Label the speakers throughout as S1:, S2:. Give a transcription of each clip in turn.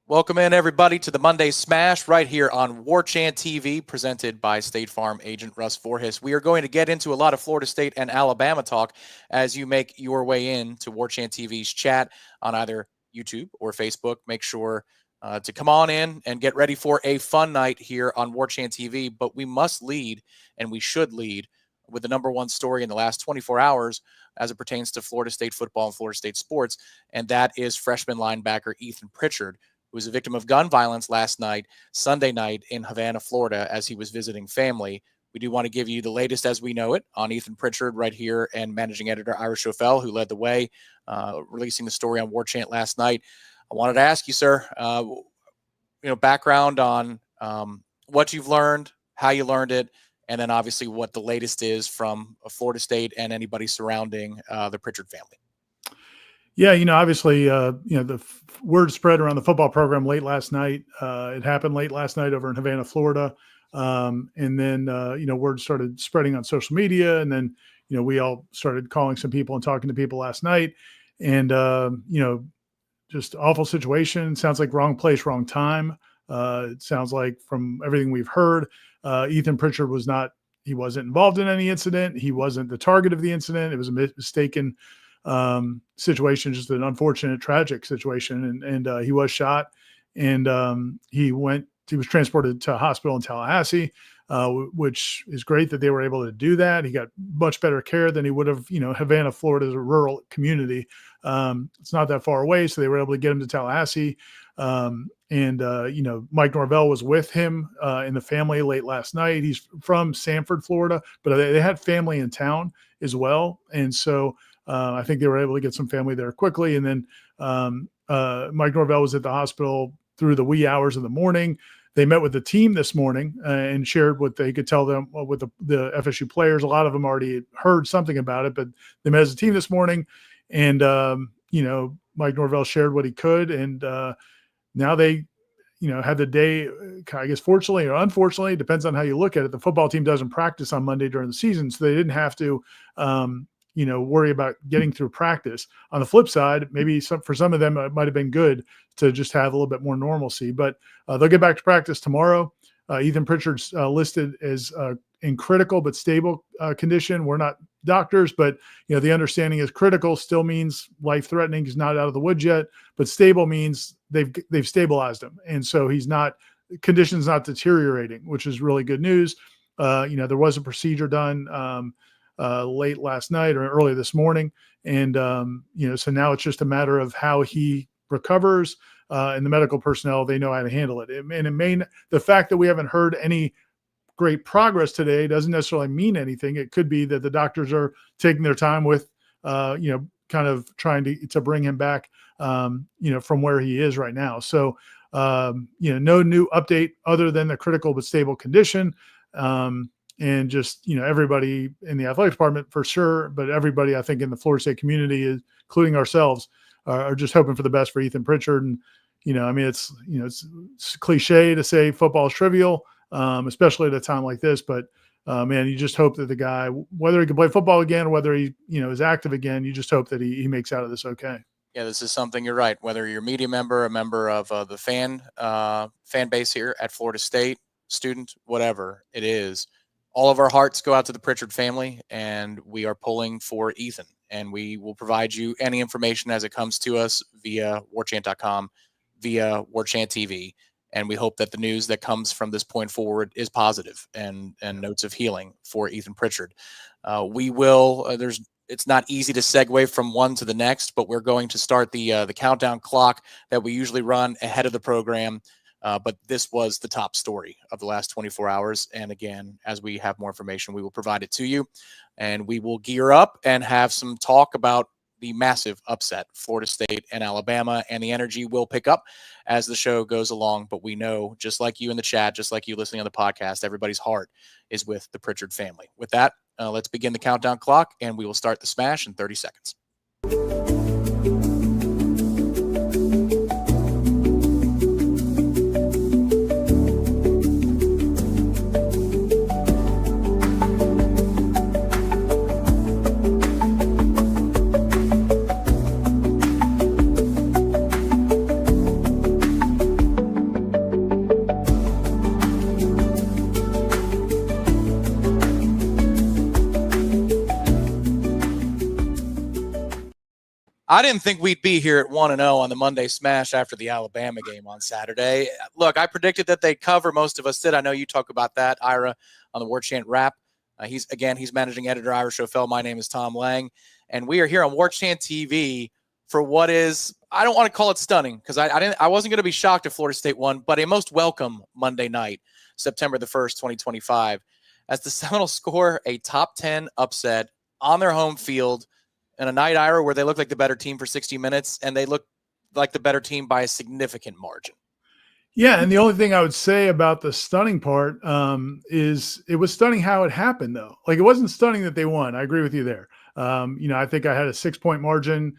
S1: Welcome in, everybody, to the Monday Smash right here on Warchant TV, presented by State Farm agent Russ Voorhis. We are going to get into a lot of Florida State and Alabama talk as you make your way in to Warchant TV's chat on either YouTube or Facebook. Make sure to come on in and get ready for a fun night here on Warchant TV. But we must lead, and we should lead, with the number one story in the last 24 hours as it pertains to Florida State football and Florida State sports, and that is freshman linebacker Ethan Pritchard, who was a victim of gun violence last night, Sunday night in Havana, Florida, as he was visiting family. We do want to give you the latest as we know it on Ethan Pritchard right here, and managing editor Ira Schofel, who led the way, releasing the story on Warchant last night. I wanted to ask you, sir, background on what you've learned, how you learned it, and then obviously what the latest is from Florida State and anybody surrounding the Pritchard family.
S2: Yeah, obviously, the word spread around the football program late last night. It happened late last night over in Havana, Florida. And then, word started spreading on social media. And then, we all started calling some people and talking to people last night. And, just awful situation. Sounds like wrong place, wrong time. It sounds like from everything we've heard, Ethan Pritchard he wasn't involved in any incident. He wasn't the target of the incident. It was a mistaken situation, just an unfortunate, tragic situation. And he was shot, and he was transported to a hospital in Tallahassee, which is great that they were able to do that. He got much better care than he would have. Havana, Florida is a rural community. It's not that far away. So they were able to get him to Tallahassee. Mike Norvell was with him in the family late last night. He's from Sanford, Florida, but they had family in town as well. And so I think they were able to get some family there quickly. And then Mike Norvell was at the hospital through the wee hours of the morning. They met with the team this morning and shared what they could tell them with the FSU players. A lot of them already heard something about it, but they met as a team this morning. And, Mike Norvell shared what he could. And now they, had the day, I guess, fortunately or unfortunately, depends on how you look at it. The football team doesn't practice on Monday during the season, so they didn't have to worry about getting through practice. On the flip side, maybe for some of them, it might have been good to just have a little bit more normalcy, but they'll get back to practice tomorrow. Ethan Pritchard's listed as in critical but stable condition. We're not doctors, but the understanding is critical still means life-threatening. He's not out of the woods yet, but stable means they've stabilized him. And so condition's not deteriorating, which is really good news. There was a procedure done late last night or early this morning. And, so now it's just a matter of how he recovers, and the medical personnel, they know how to handle it. The fact that we haven't heard any great progress today doesn't necessarily mean anything. It could be that the doctors are taking their time with, kind of trying to bring him back, from where he is right now. So, no new update other than the critical but stable condition. And just, everybody in the athletic department for sure, but everybody, I think, in the Florida State community, including ourselves, are just hoping for the best for Ethan Pritchard. And, it's cliche to say football is trivial, especially at a time like this. But, man, you just hope that the guy, whether he can play football again or whether he, is active again, you just hope that he makes out of this okay.
S1: Yeah, this is something, you're right. Whether you're a media member, a member of the fan base here at Florida State, student, whatever it is, all of our hearts go out to the Pritchard family, and we are pulling for Ethan. And we will provide you any information as it comes to us via warchant.com, via Warchant TV. And we hope that the news that comes from this point forward is positive and notes of healing for Ethan Pritchard. It's not easy to segue from one to the next, but we're going to start the countdown clock that we usually run ahead of the program. But this was the top story of the last 24 hours. And again, as we have more information, we will provide it to you, and we will gear up and have some talk about the massive upset, Florida State and Alabama, and the energy will pick up as the show goes along. But we know, just like you in the chat, just like you listening on the podcast, everybody's heart is with the Pritchard family. With that, let's begin the countdown clock, and we will start the smash in 30 seconds. I didn't think we'd be here at 1-0 on the Monday Smash after the Alabama game on Saturday. Look, I predicted that they'd cover. Most of us did. I know you talk about that, Ira, on the Warchant Wrap. He's managing editor, Ira Schofel. My name is Tom Lang, and we are here on Warchant TV for what is, I don't want to call it stunning, because I wasn't going to be shocked if Florida State won, but a most welcome Monday night, September the 1st, 2025, as the Seminoles score a top 10 upset on their home field in a night, Ira, where they look like the better team for 60 minutes, and they look like the better team by a significant margin.
S2: Yeah, and the only thing I would say about the stunning part is it was stunning how it happened, though. Like, it wasn't stunning that they won. I agree with you there. I think I had a 6-point margin.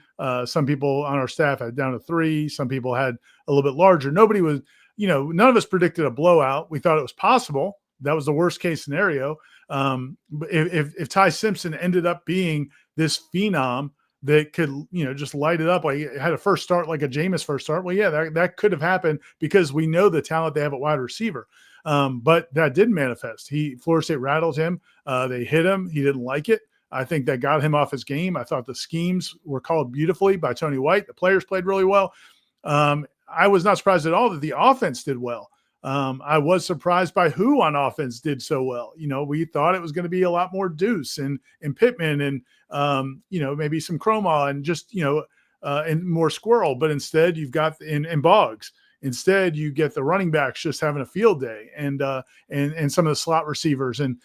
S2: Some people on our staff had down to 3. Some people had a little bit larger. Nobody was, none of us predicted a blowout. We thought it was possible. That was the worst case scenario. But if Ty Simpson ended up being this phenom that could, just light it up, like it had a first start, like a Jameis first start. Well, yeah, that could have happened because we know the talent they have at wide receiver. But that didn't manifest. Florida State rattled him. They hit him. He didn't like it. I think that got him off his game. I thought the schemes were called beautifully by Tony White. The players played really well. I was not surprised at all that the offense did well. I was surprised by who on offense did so well. We thought it was going to be a lot more Deuce and Pittman and, maybe some Chroma and just, and more Squirrel. But instead you've got in Boggs. Instead, you get the running backs just having a field day and some of the slot receivers. And,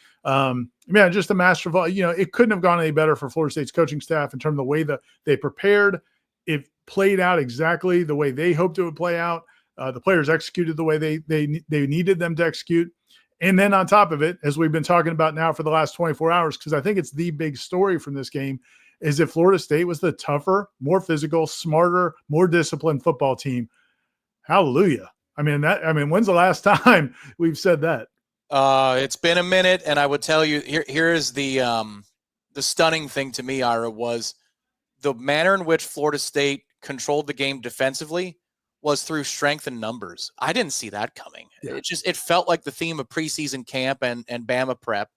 S2: just a masterful, it couldn't have gone any better for Florida State's coaching staff in terms of the way that they prepared. It played out exactly the way they hoped it would play out. The players executed the way they needed them to execute. And then on top of it, as we've been talking about now for the last 24 hours, because I think it's the big story from this game, is that Florida State was the tougher, more physical, smarter, more disciplined football team. Hallelujah. When's the last time we've said that?
S1: It's been a minute, and I would tell you, here is the stunning thing to me, Ira, was the manner in which Florida State controlled the game defensively was through strength and numbers. I didn't see that coming. Yeah. It felt like the theme of preseason camp and Bama prep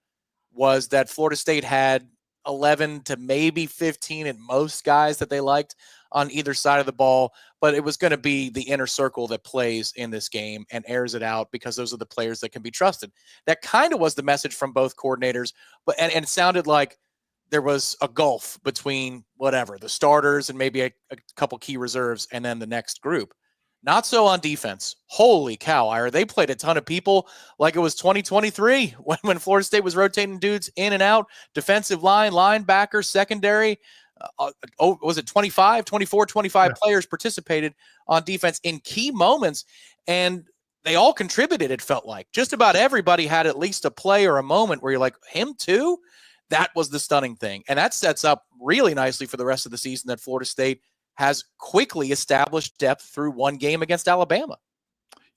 S1: was that Florida State had 11 to maybe 15 at most guys that they liked on either side of the ball, but it was going to be the inner circle that plays in this game and airs it out because those are the players that can be trusted. That kind of was the message from both coordinators, but and it sounded like there was a gulf between the starters and maybe a couple key reserves and then the next group. Not so on defense. Holy cow, Ira. They played a ton of people like it was 2023 when Florida State was rotating dudes in and out. Defensive line, linebacker, secondary. Was it 25
S2: yeah.
S1: players participated on defense in key moments, and they all contributed, it felt like. Just about everybody had at least a play or a moment where you're like, him too? That was the stunning thing. And that sets up really nicely for the rest of the season that Florida State has quickly established depth through one game against Alabama.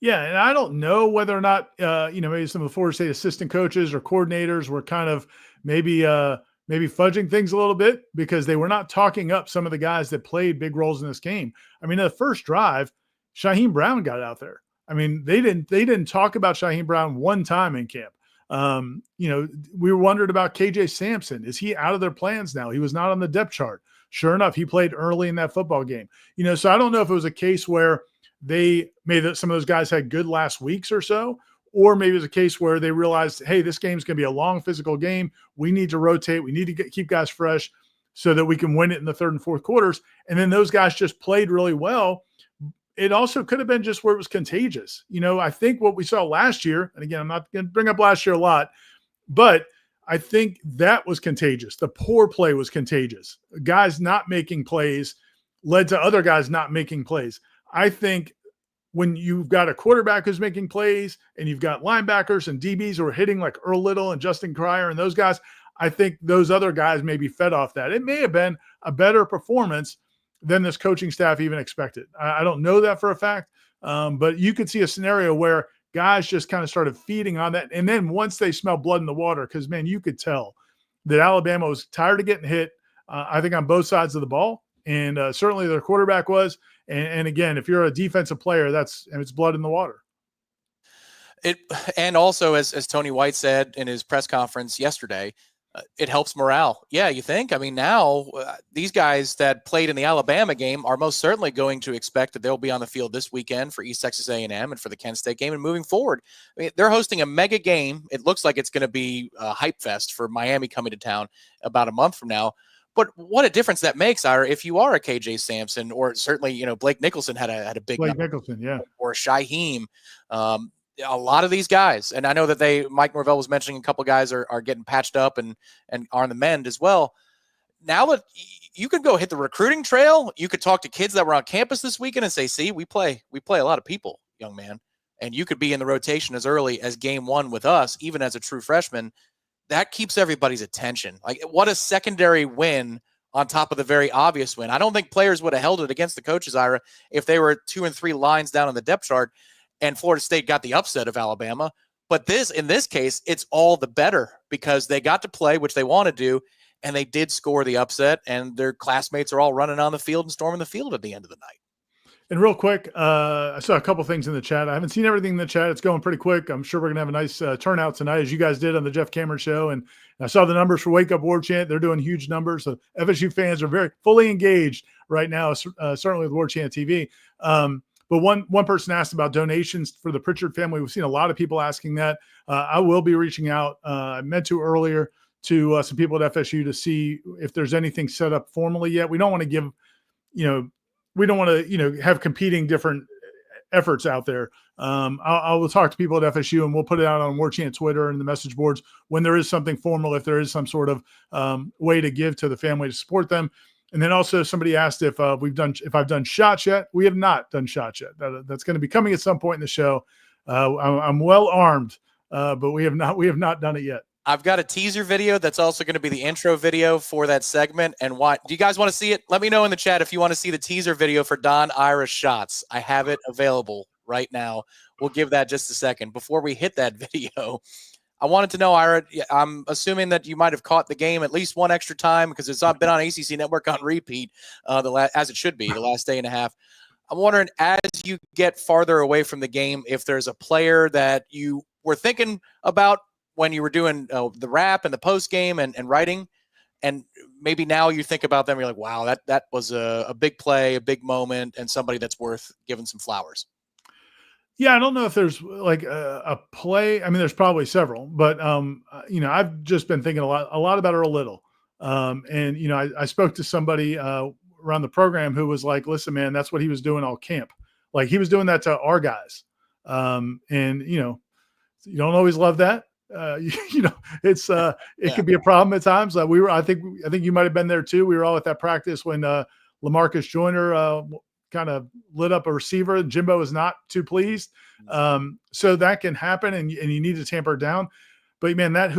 S2: Yeah, and I don't know whether or not, maybe some of the Florida State assistant coaches or coordinators were kind of maybe fudging things a little bit because they were not talking up some of the guys that played big roles in this game. In the first drive, Shaheem Brown got out there. They didn't talk about Shaheem Brown one time in camp. We were wondering about KJ Sampson. Is he out of their plans now? He was not on the depth chart. Sure enough, he played early in that football game. So I don't know if it was a case where some of those guys had good last weeks or so, or maybe it was a case where they realized, hey, this game's going to be a long physical game. We need to rotate. We need to keep guys fresh so that we can win it in the third and fourth quarters. And then those guys just played really well. It also could have been just where it was contagious. I think what we saw last year, and again, I'm not going to bring up last year a lot, but I think that was contagious. The poor play was contagious. Guys not making plays led to other guys not making plays. I think when you've got a quarterback who's making plays and you've got linebackers and DBs who are hitting like Earl Little and Justin Cryer and those guys, I think those other guys may be fed off that. It may have been a better performance than this coaching staff even expected. I don't know that for a fact, but you could see a scenario where guys just kind of started feeding on that. And then once they smelled blood in the water, because, man, you could tell that Alabama was tired of getting hit, I think, on both sides of the ball. And certainly their quarterback was. And again, if you're a defensive player, it's blood in the water.
S1: And also, as Tony White said in his press conference yesterday, It helps morale. Yeah, you think? I mean, now these guys that played in the Alabama game are most certainly going to expect that they'll be on the field this weekend for East Texas A&M and for the Kent State game and moving forward. I mean, they're hosting a mega game. It looks like it's going to be a hype fest for Miami coming to town about a month from now. But what a difference that makes, Ira, if you are a KJ Sampson, or certainly, Blake Nicholson had a big
S2: Blake
S1: number,
S2: Nicholson, yeah,
S1: or Shaheem. A lot of these guys, and I know that Mike Norvell was mentioning a couple guys are getting patched up and are on the mend as well. Now that you could go hit the recruiting trail, you could talk to kids that were on campus this weekend and say, see, we play a lot of people, young man. And you could be in the rotation as early as game one with us, even as a true freshman. That keeps everybody's attention. Like, what a secondary win on top of the very obvious win. I don't think players would have held it against the coaches, Ira, if they were 2 and 3 lines down on the depth chart and Florida State got the upset of Alabama. But in this case, it's all the better because they got to play, which they want to do, and they did score the upset, and their classmates are all running on the field and storming the field at the end of the night.
S2: And real quick, I saw a couple things in the chat. I haven't seen everything in the chat. It's going pretty quick. I'm sure we're going to have a nice turnout tonight, as you guys did on the Jeff Cameron show. And I saw the numbers for Wake Up Warchant. They're doing huge numbers. So FSU fans are very fully engaged right now, certainly with Warchant TV. But one person asked about donations for the Pritchard family. We've seen a lot of people asking that. I will be reaching out. I meant to earlier to some people at FSU to see if there's anything set up formally yet. We don't want to give, we don't want to, have competing different efforts out there. I will talk to people at FSU and we'll put it out on Warchant Twitter and the message boards when there is something formal, if there is some sort of way to give to the family to support them. And then also somebody asked if I've done shots yet. We have not done shots yet. That's going to be coming at some point in the show. I'm well armed, but we have not done it yet.
S1: I've got a teaser video that's also going to be the intro video for that segment. And why do you guys want to see it? Let me know in the chat if you want to see the teaser video for Don Ira's shots. I have it available right now. We'll give that just a second. Before we hit that video, I wanted to know, Ira, I'm assuming that you might have caught the game at least one extra time because it's not been on ACC Network on repeat as it should be the last day and a half. I'm wondering, as you get farther away from the game, if there's a player that you were thinking about when you were doing the wrap and the post game and writing, and maybe now you think about them, you're like, wow, that was a big play, a big moment, and somebody that's worth giving some flowers.
S2: Yeah, I don't know if there's like a play. I mean, there's probably several, but I've just been thinking a lot about Earl Little. And I spoke to somebody around the program who was like, "Listen, man, that's what he was doing all camp. Like he was doing that to our guys." And you don't always love that. It's it could be a problem at times. I think you might have been there too. We were all at that practice when LaMarcus Joyner kind of lit up a receiver and Jimbo is not too pleased. So that can happen and you need to tamper it down. But man, that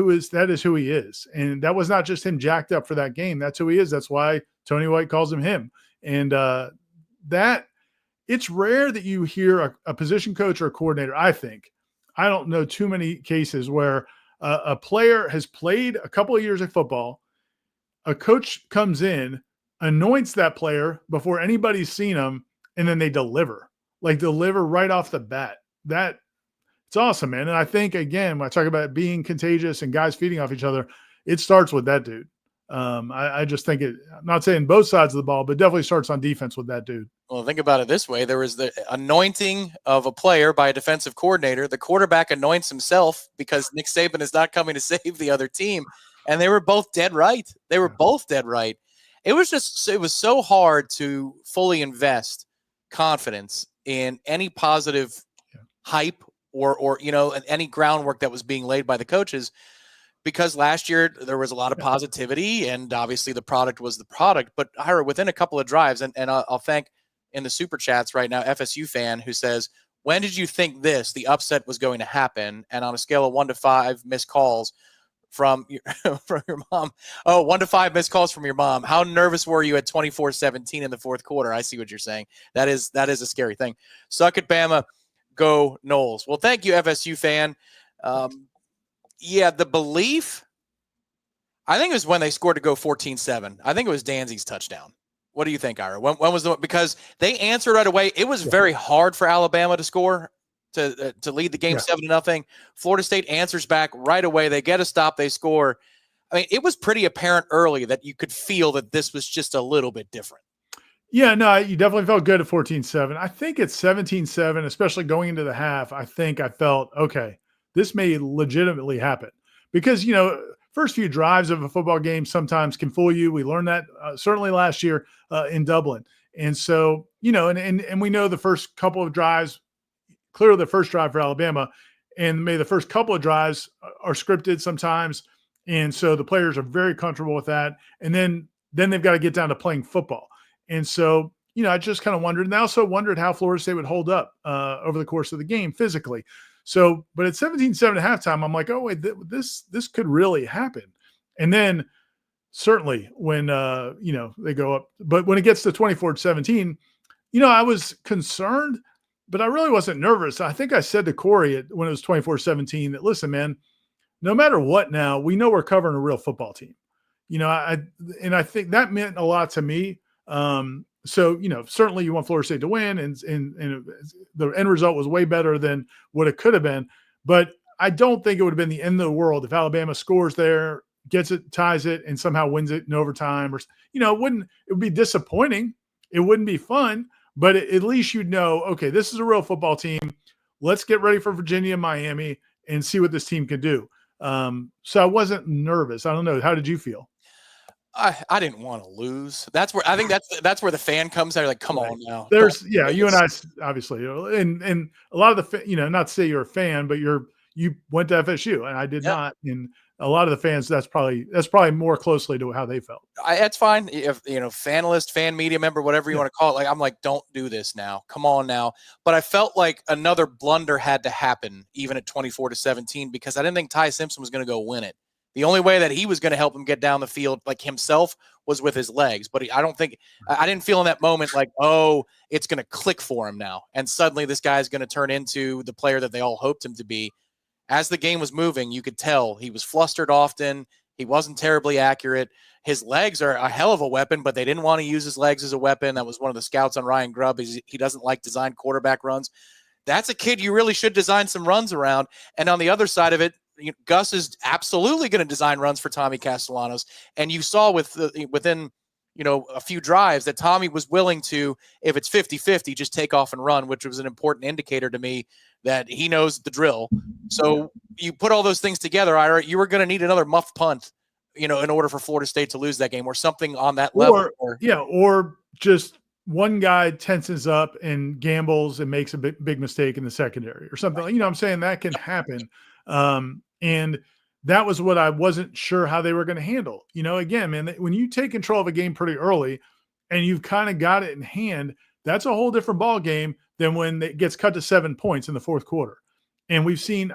S2: is who he is. And that was not just him jacked up for that game. That's who he is. That's why Tony White calls him him. And that it's rare that you hear a position coach or a coordinator. I don't know too many cases where a player has played a couple of years of football. A coach comes in, anoints that player before anybody's seen him, and then they deliver right off the bat. It's awesome, man. And I think, again, when I talk about being contagious and guys feeding off each other, it starts with that dude. I just think I'm not saying both sides of the ball, but definitely starts on defense with that dude.
S1: Well, think about it this way. There was the anointing of a player by a defensive coordinator. The quarterback anoints himself because Nick Saban is not coming to save the other team. And they were both dead right. Both dead right. It was so hard to fully invest confidence in any positive hype or any groundwork that was being laid by the coaches, because last year there was a lot of positivity and obviously the product was the product. But Ira, within a couple of drives, and I'll thank in the super chats right now, FSU fan who says, when did you think the upset was going to happen? And on a scale of 1 to 5 missed calls from your mom. Oh, 1 to 5 missed calls from your mom. How nervous were you at 24-17 in the fourth quarter? I see what you're saying. That is a scary thing. Suck it, Bama. Go Noles. Well, thank you, FSU fan. The belief, I think it was when they scored to go 14-7. I think it was Danzy's touchdown. What do you think, Ira? When was because they answered right away. It was very hard for Alabama to score, to lead the game 7-0. Florida State answers back right away. They get a stop. They score. I mean, it was pretty apparent early that you could feel that this was just a little bit different.
S2: Yeah, no, you definitely felt good at 14-7. I think at 17-7, especially going into the half, I think I felt, okay, this may legitimately happen. Because, first few drives of a football game sometimes can fool you. We learned that certainly last year in Dublin. And so, and we know the first couple of drives, clearly the first drive for Alabama, and maybe the first couple of drives are scripted sometimes. And so the players are very comfortable with that. And then they've got to get down to playing football. And so, I just kind of wondered, and I also wondered how Florida State would hold up over the course of the game physically. So, but at 17-7 at halftime, I'm like, oh, wait, this could really happen. And then certainly when, they go up, but when it gets to 24-17, I was concerned, but I really wasn't nervous. I think I said to Corey when it was 24-17 that, listen, man, no matter what now, we know we're covering a real football team. I think that meant a lot to me. So, certainly you want Florida State to win and the end result was way better than what it could have been. But I don't think it would have been the end of the world if Alabama scores there, gets it, ties it, and somehow wins it in overtime. Or, it would be disappointing. It wouldn't be fun, but at least you'd know, okay, this is a real football team. Let's get ready for Virginia and Miami and see what this team can do. So I wasn't nervous. I don't know. How did you feel?
S1: I didn't want to lose. That's where I think that's where the fan comes out. Like, come on now.
S2: You and I obviously, and a lot of the, not to say you're a fan, but you went to FSU and I did not. And a lot of the fans, that's probably more closely to how they felt.
S1: That's fine. If fanalist, fan media member, whatever you want to call it, like I'm like, don't do this now. Come on now. But I felt like another blunder had to happen, even at 24-17, because I didn't think Ty Simpson was going to go win it. The only way that he was going to help him get down the field, like himself, was with his legs. But I didn't feel in that moment like, oh, it's going to click for him now. And suddenly this guy is going to turn into the player that they all hoped him to be. As the game was moving, you could tell he was flustered often. He wasn't terribly accurate. His legs are a hell of a weapon, but they didn't want to use his legs as a weapon. That was one of the scouts on Ryan Grubb. He doesn't like design quarterback runs. That's a kid you really should design some runs around. And on the other side of it, Gus is absolutely going to design runs for Tommy Castellanos. And you saw within a few drives that Tommy was willing to, if it's 50-50, just take off and run, which was an important indicator to me that he knows the drill. So you put all those things together, Ira, you were going to need another muff punt, in order for Florida State to lose that game, or something on that level.
S2: Or just one guy tenses up and gambles and makes a big mistake in the secondary or something. I'm saying that can happen. And that was what I wasn't sure how they were going to handle. Again, man, when you take control of a game pretty early and you've kind of got it in hand, that's a whole different ball game than when it gets cut to 7 points in the fourth quarter. And we've seen,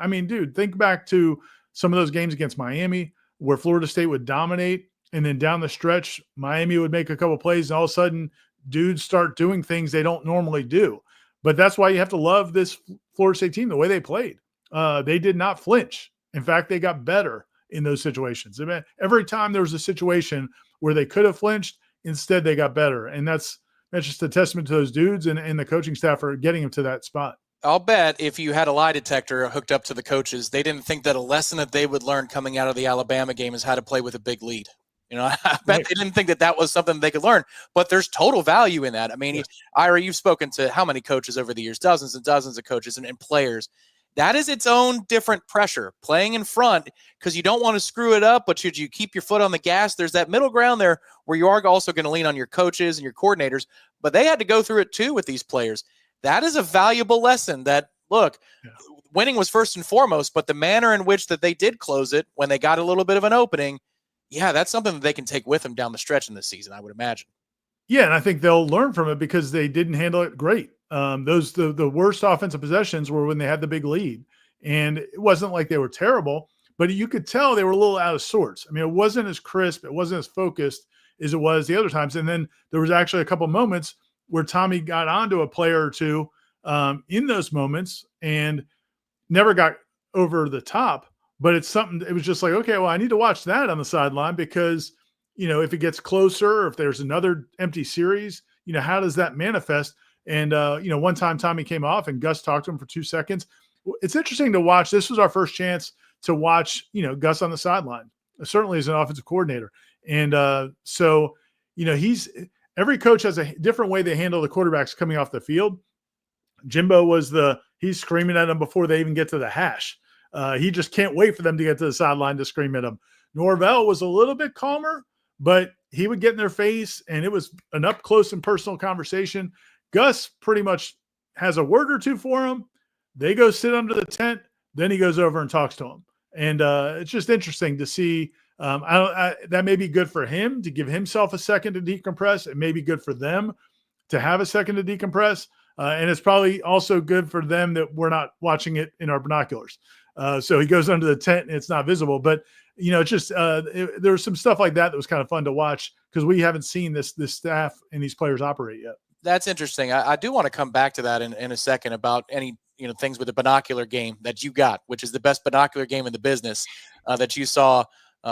S2: think back to some of those games against Miami where Florida State would dominate, and then down the stretch, Miami would make a couple plays, and all of a sudden dudes start doing things they don't normally do. But that's why you have to love this Florida State team, the way they played. They did not flinch. In fact, they got better in those situations. Every time there was a situation where they could have flinched, instead they got better. And that's just a testament to those dudes and the coaching staff for getting them to that spot.
S1: I'll bet if you had a lie detector hooked up to the coaches, they didn't think that a lesson that they would learn coming out of the Alabama game is how to play with a big lead. I bet they didn't think that was something they could learn, but there's total value in that. Ira, you've spoken to how many coaches over the years, dozens and dozens of coaches and players. That is its own different pressure, playing in front, because you don't want to screw it up, but should you keep your foot on the gas? There's that middle ground there where you are also going to lean on your coaches and your coordinators, but they had to go through it too with these players. That is a valuable lesson that, look, winning was first and foremost, but the manner in which that they did close it when they got a little bit of an opening, that's something that they can take with them down the stretch in this season, I would imagine.
S2: Yeah, and I think they'll learn from it because they didn't handle it great. The worst offensive possessions were when they had the big lead, and it wasn't like they were terrible, but you could tell they were a little out of sorts. It wasn't as crisp, it wasn't as focused as it was the other times. And then there was actually a couple moments where Tommy got onto a player or two in those moments and never got over the top. But it was just like, okay, well, I need to watch that on the sideline because, if it gets closer, if there's another empty series, how does that manifest? And, one time Tommy came off and Gus talked to him for 2 seconds. It's interesting to watch. This was our first chance to watch, Gus on the sideline. certainly as an offensive coordinator. And so, every coach has a different way they handle the quarterbacks coming off the field. Jimbo he's screaming at them before they even get to the hash. He just can't wait for them to get to the sideline to scream at him. Norvell was a little bit calmer, but he would get in their face, and it was an up close and personal conversation. Gus pretty much has a word or two for him. They go sit under the tent. Then he goes over and talks to him. And it's just interesting to see. That may be good for him to give himself a second to decompress. It may be good for them to have a second to decompress. And it's probably also good for them that we're not watching it in our binoculars. So he goes under the tent and it's not visible. But, it's just there's some stuff like that was kind of fun to watch because we haven't seen this staff and these players operate yet.
S1: That's interesting. I do want to come back to that in a second about any things with the binocular game that you got, which is the best binocular game in the business that you saw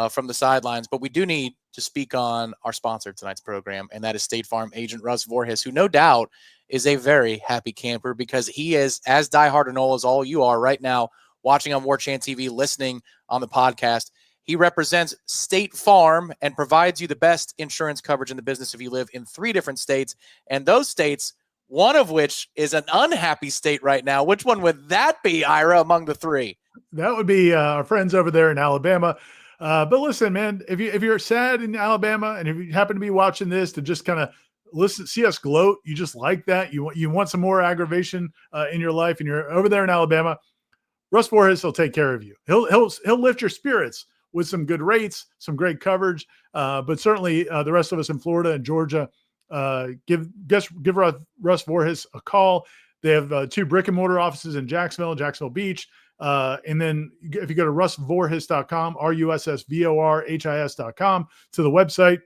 S1: from the sidelines. But we do need to speak on our sponsor of tonight's program, and that is State Farm agent Russ Voorhis, who no doubt is a very happy camper because he is as diehard a Nole as all you are right now, watching on Warchant TV, listening on the podcast. He represents State Farm and provides you the best insurance coverage in the business if you live in 3 different states. And those states, one of which is an unhappy state right now. Which one would that be, Ira, among the 3?
S2: That would be our friends over there in Alabama. But listen, man, if you're sad in Alabama and if you happen to be watching this to just kind of see us gloat, you just like that. You want some more aggravation in your life and you're over there in Alabama, Russ Voorhis will take care of you. He'll lift your spirits with some good rates, some great coverage. But certainly the rest of us in Florida and Georgia, give Russ Voorhis a call. They have 2 brick and mortar offices in Jacksonville Beach. And then if you go to russvorhis.com, russvorhis.com to the website,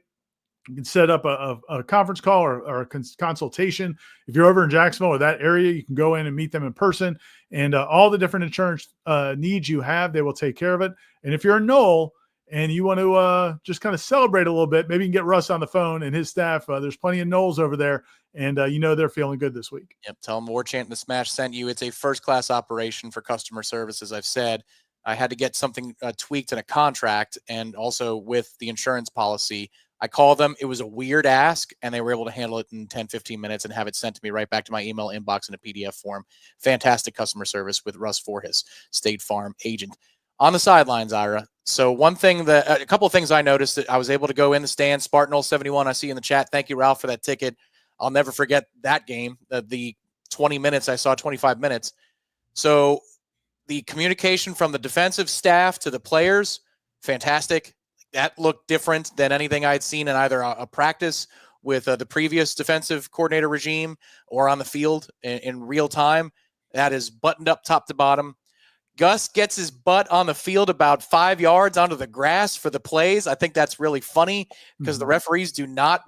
S2: you can set up a conference call or a consultation. If you're over in Jacksonville or that area, you can go in and meet them in person. And all the different insurance needs you have, they will take care of it. And if you're a Nole and you want to just kind of celebrate a little bit, maybe you can get Russ on the phone and his staff. There's plenty of Noles over there, and they're feeling good this week.
S1: Yep, tell them Warchant and the Smash sent you. It's a first-class operation for customer service, as I've said. I had to get something tweaked in a contract and also with the insurance policy. I called them. It was a weird ask, and they were able to handle it in 10, 15 minutes and have it sent to me right back to my email inbox in a PDF form. Fantastic customer service with Russ Voorhis, State Farm agent. On the sidelines, Ira. So a couple of things I noticed that I was able to go in the stand. Spartan 71, I see in the chat. Thank you, Ralph, for that ticket. I'll never forget that game. The 20 minutes I saw, 25 minutes. So the communication from the defensive staff to the players, fantastic. That looked different than anything I'd seen in either a practice with the previous defensive coordinator regime or on the field in real time. That is buttoned up top to bottom. Gus gets his butt on the field about 5 yards onto the grass for the plays. I think that's really funny because the referees do not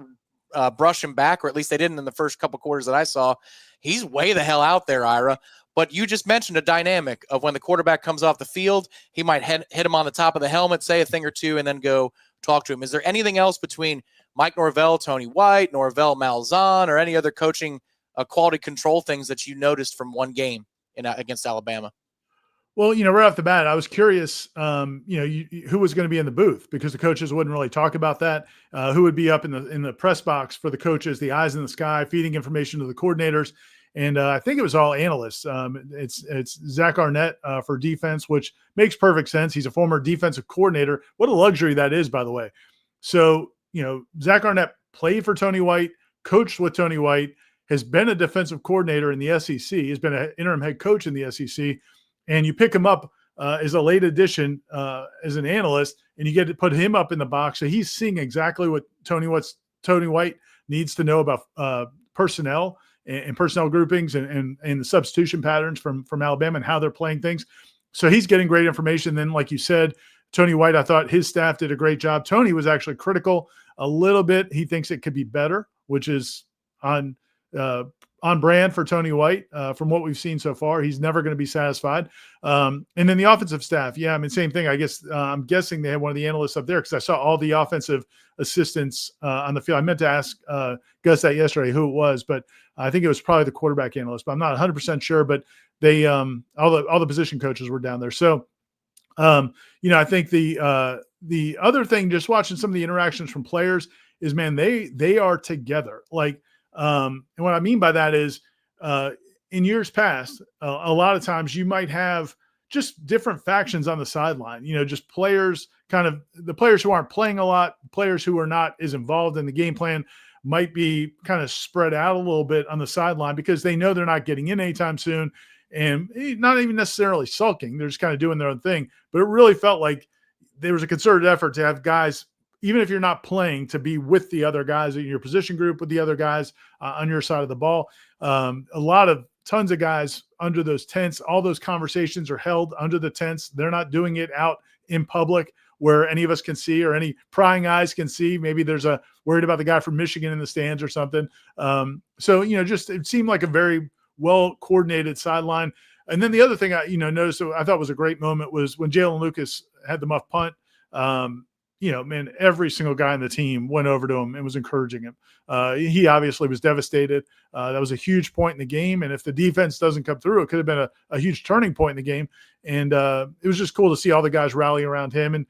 S1: brush him back, or at least they didn't in the first couple quarters that I saw. He's way the hell out there, Ira. But you just mentioned a dynamic of when the quarterback comes off the field, he might hit him on the top of the helmet, say a thing or two, and then go talk to him. Is there anything else between Mike Norvell, Tony White, Norvell Malzahn, or any other coaching quality control things that you noticed from one game against Alabama?
S2: Well, right off the bat, I was curious, who was going to be in the booth because the coaches wouldn't really talk about that. Who would be up in the press box for the coaches, the eyes in the sky, feeding information to the coordinators. And I think it was all analysts. It's Zach Arnett for defense, which makes perfect sense. He's a former defensive coordinator. What a luxury that is, by the way. So, Zach Arnett played for Tony White, coached with Tony White, has been a defensive coordinator in the SEC. He's been an interim head coach in the SEC. And you pick him up as a late addition as an analyst, and you get to put him up in the box. So he's seeing exactly what Tony White needs to know about personnel and personnel groupings and the substitution patterns from Alabama and how they're playing things. So he's getting great information. Then, like you said, Tony White, I thought his staff did a great job. Tony was actually critical a little bit. He thinks it could be better, which is on brand for Tony White. From what we've seen so far, he's never going to be satisfied. And then the offensive staff. Yeah, same thing. I guess I'm guessing they had one of the analysts up there because I saw all the offensive assistants on the field. I meant to ask Gus that yesterday who it was, but I think it was probably the quarterback analyst, but I'm not 100% sure. But all the position coaches were down there. So, I think the the other thing, just watching some of the interactions from players is, man, they are together. Like, and what I mean by that is, in years past, a lot of times you might have just different factions on the sideline, just players, kind of the players who aren't playing a lot, players who are not as involved in the game plan might be kind of spread out a little bit on the sideline because they know they're not getting in anytime soon, and not even necessarily sulking. They're just kind of doing their own thing. But it really felt like there was a concerted effort to have guys, even if you're not playing, to be with the other guys in your position group, with the other guys on your side of the ball. Tons of guys under those tents. All those conversations are held under the tents. They're not doing it out in public where any of us can see, or any prying eyes can see. Maybe there's a worried about the guy from Michigan in the stands or something. So, just it seemed like a very well coordinated sideline. And then the other thing I noticed I thought was a great moment was when Jalen Lucas had the muff punt. Man, every single guy on the team went over to him and was encouraging him. He obviously was devastated. That was a huge point in the game. And if the defense doesn't come through, it could have been a huge turning point in the game. And it was just cool to see all the guys rally around him, and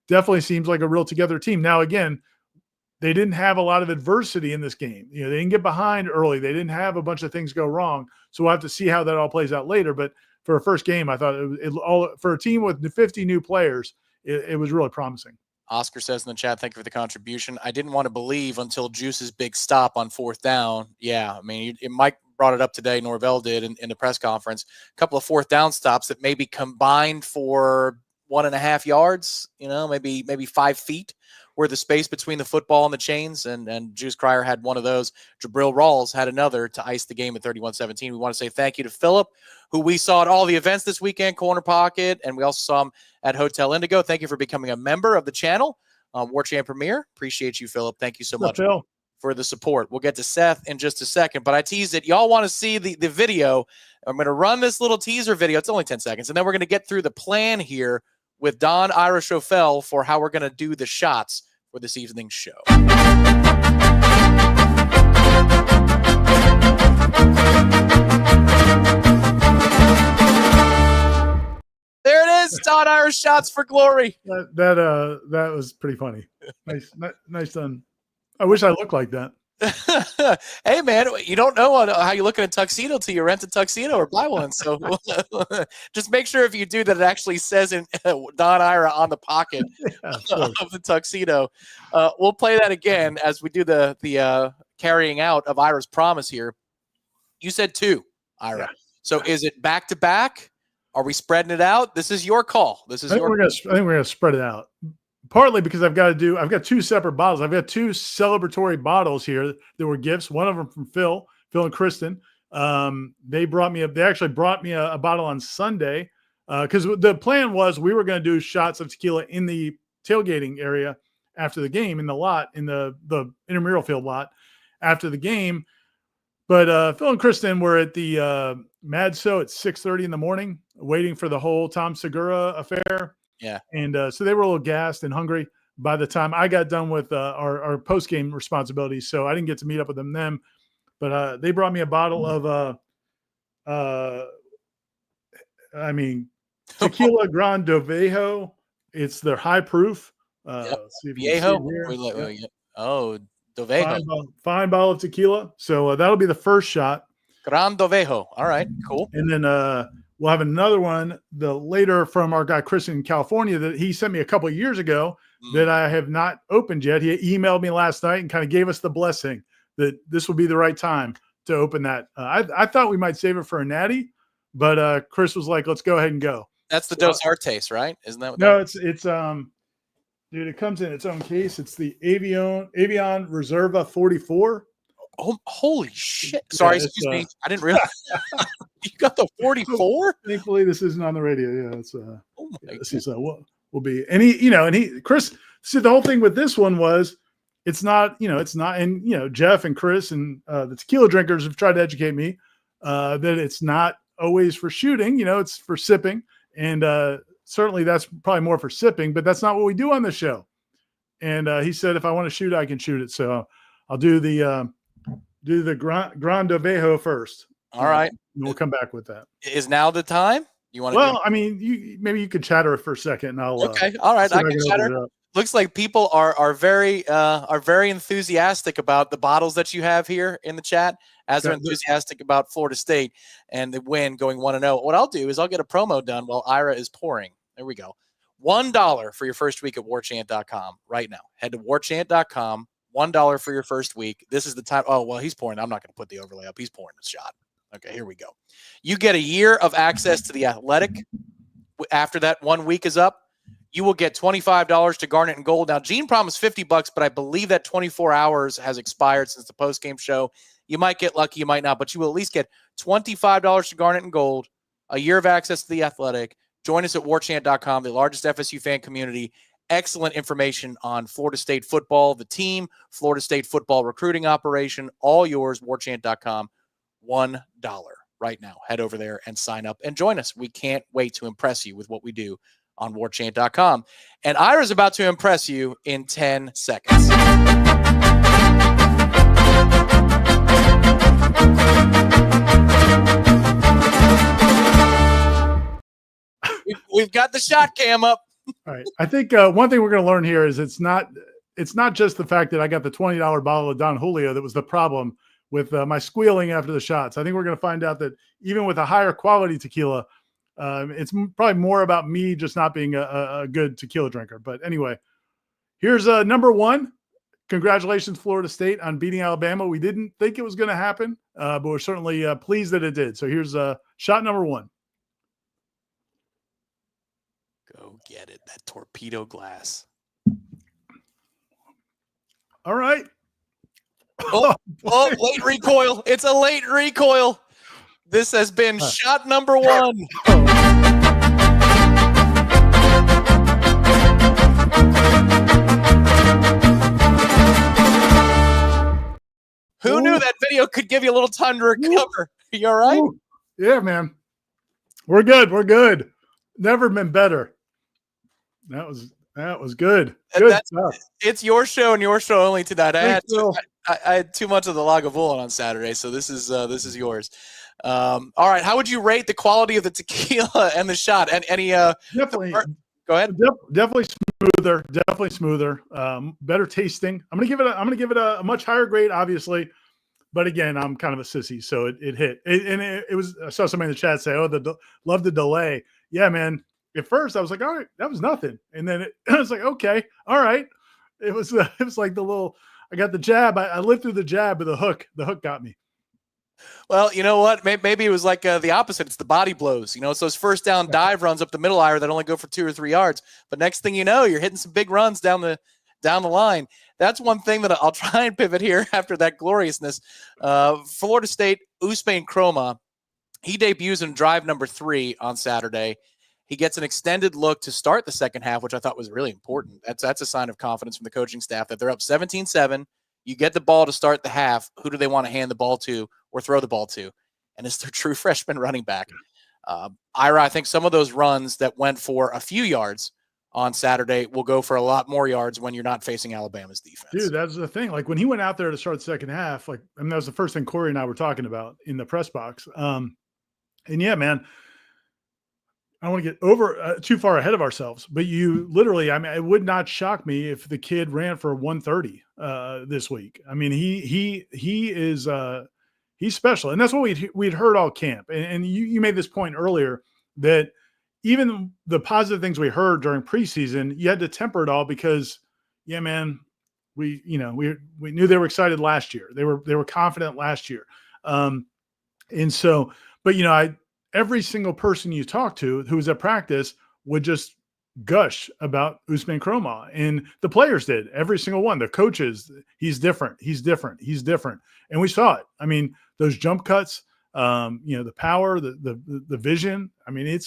S2: definitely seems like a real together team. Now, again, they didn't have a lot of adversity in this game. They didn't get behind early. They didn't have a bunch of things go wrong. So we'll have to see how that all plays out later. But for a first game, I thought for a team with 50 new players, it was really promising.
S1: Oscar says in the chat, thank you for the contribution. I didn't want to believe until Juice's big stop on 4th down. Yeah, I mean, Mike brought it up today. Norvell did in the press conference. A couple of 4th down stops that maybe combined for 1.5 yards, maybe 5 feet were the space between the football and the chains. And Juice Cryer had one of those. Jabril Rawls had another to ice the game at 31-17. We want to say thank you to Philip, who we saw at all the events this weekend, Corner Pocket, and we also saw him at Hotel Indigo. Thank you for becoming a member of the channel. Warchant Premier, appreciate you, Philip. Thank you so much for the support. We'll get to Seth in just a second, but I teased it. Y'all want to see the video. I'm going to run this little teaser video. It's only 10 seconds, and then we're going to get through the plan here with Don Ira Schofel for how we're going to do the shots for this evening's show. There it is, Don Ira shots for glory.
S2: That was pretty funny. Nice done. I wish I looked like that.
S1: Hey, man, you don't know how you look in a tuxedo till you rent a tuxedo or buy one. So just make sure if you do that, it actually says in Don Ira on the pocket of the tuxedo. We'll play that again as we do the carrying out of Ira's promise here. You said 2, Ira. Yeah. So is it back to back? Are we spreading it out? This is your call. I think we're gonna spread it out. Partly because I've got 2 separate bottles. I've got 2 celebratory bottles here that were gifts. One of them from Phil and Kristen. They actually brought me a bottle on Sunday because the plan was we were going to do shots of tequila in the tailgating area after the game in the lot, in the intramural field lot after the game. But Phil and Kristen were at the Madso at 6:30 in the morning, waiting for the whole Tom Segura affair. Yeah.
S2: And so they were a little gassed and hungry by the time I got done with our post-game responsibilities. So I didn't get to meet up with them. But they brought me a bottle of, tequila Grande. It's their high proof.
S1: Viejo? Oh, Dovejo.
S2: Fine bottle of tequila. So that'll be the first shot.
S1: Grande Dovejo. All right, cool.
S2: And then we'll have another one later from our guy Chris in California that he sent me a couple of years ago that I have not opened yet. He emailed me last night and kind of gave us the blessing that this would be the right time to open that. I thought we might save it for a natty, but Chris was like, "Let's go ahead and go."
S1: That's the Dos Artes, right? Isn't that what
S2: it's dude, it comes in its own case. It's the Avion Reserva 44.
S1: Oh, holy shit. Sorry, excuse me. I didn't realize. You got the 44?
S2: Thankfully, this isn't on the radio. Yeah, it's will be. And Chris said the whole thing with this one was it's not, and Jeff and Chris and the tequila drinkers have tried to educate me that it's not always for shooting, it's for sipping. And certainly that's probably more for sipping, but that's not what we do on the show. And he said, if I want to shoot, I can shoot it. So I'll do the Grande Dovejo first.
S1: All right.
S2: And we'll come back with that.
S1: Is now the time? You want to?
S2: Well, maybe you could chatter for a second and I'll.
S1: Okay. All right. I can chatter. looks like people are very enthusiastic about the bottles that you have here in the chat, as they're enthusiastic about Florida State and the win going 1-0. What I'll do is I'll get a promo done while Ira is pouring. There we go. $1 for your first week at warchant.com right now. Head to warchant.com. $1 for your first week. This is the time. Oh, well, he's pouring. I'm not going to put the overlay up. He's pouring the shot. Okay, here we go. You get a year of access to The Athletic. After that 1 week is up, you will get $25 to Garnet and Gold. Now, Gene promised $50, but I believe that 24 hours has expired since the postgame show. You might get lucky, you might not, but you will at least get $25 to Garnet and Gold, a year of access to The Athletic. Join us at warchant.com, the largest FSU fan community. Excellent information on Florida State football, the team, Florida State football recruiting operation, all yours, warchant.com. $1 right now. Head over there and sign up and join us. We can't wait to impress you with what we do on warchant.com. And Ira's about to impress you in 10 seconds. We've got the shot cam up.
S2: All right. I think one thing we're going to learn here is it's not just the fact that I got the $20 bottle of Don Julio that was the problem with my squealing after the shots. I think we're going to find out that even with a higher quality tequila, it's probably more about me just not being a good tequila drinker. But anyway, here's number one. Congratulations, Florida State, on beating Alabama. We didn't think it was going to happen, but we're certainly pleased that it did. So here's shot number one.
S1: Go get it. That torpedo glass.
S2: All right.
S1: Oh, late recoil. It's a late recoil. This has been shot number one. Who knew that video could give you a little time to recover? You all right?
S2: Ooh. Yeah, man. We're good. We're good. Never been better. That was good. Good stuff.
S1: It's your show and your show only tonight. I had too much of the Lagavulin on Saturday, so this is yours. All right, how would you rate the quality of the tequila and the shot? And any
S2: definitely
S1: go ahead.
S2: Definitely smoother. Better tasting. I'm gonna give it a much higher grade, obviously. But again, I'm kind of a sissy, so it hit. It was. I saw somebody in the chat say, "Oh, love the delay." Yeah, man. At first, I was like, "All right, that was nothing," and then I was like, "Okay, all right." It was like the little. I got the jab. I lived through the jab, but the hook got me.
S1: Well, you know what? Maybe it was like the opposite. It's the body blows. It's those first down dive runs up the middle ire that only go for 2 or 3 yards. But next thing you know, you're hitting some big runs down the line. That's one thing that I'll try and pivot here after that gloriousness. Florida State, Ousmane Kroma, he debuts in drive number 3 on Saturday. He gets an extended look to start the second half, which I thought was really important. That's a sign of confidence from the coaching staff that they're up 17-7. You get the ball to start the half. Who do they want to hand the ball to or throw the ball to? And it's their true freshman running back. Ira, I think some of those runs that went for a few yards on Saturday will go for a lot more yards when you're not facing Alabama's defense.
S2: Dude, that's the thing. Like when he went out there to start the second half, that was the first thing Corey and I were talking about in the press box. And yeah, man, I don't want to get too far ahead of ourselves, but you literally, it would not shock me if the kid ran for 130 this week. I mean, he is he's special, and that's what we'd heard all camp. And you made this point earlier that even the positive things we heard during preseason, you had to temper it all because, yeah, man, we knew they were excited last year. They were confident last year, and so, but every single person you talk to who was at practice would just gush about Ousmane Kroma, and the players did. Every single one. The coaches, he's different. And we saw it. I mean, those jump cuts, the power, the vision. I mean, it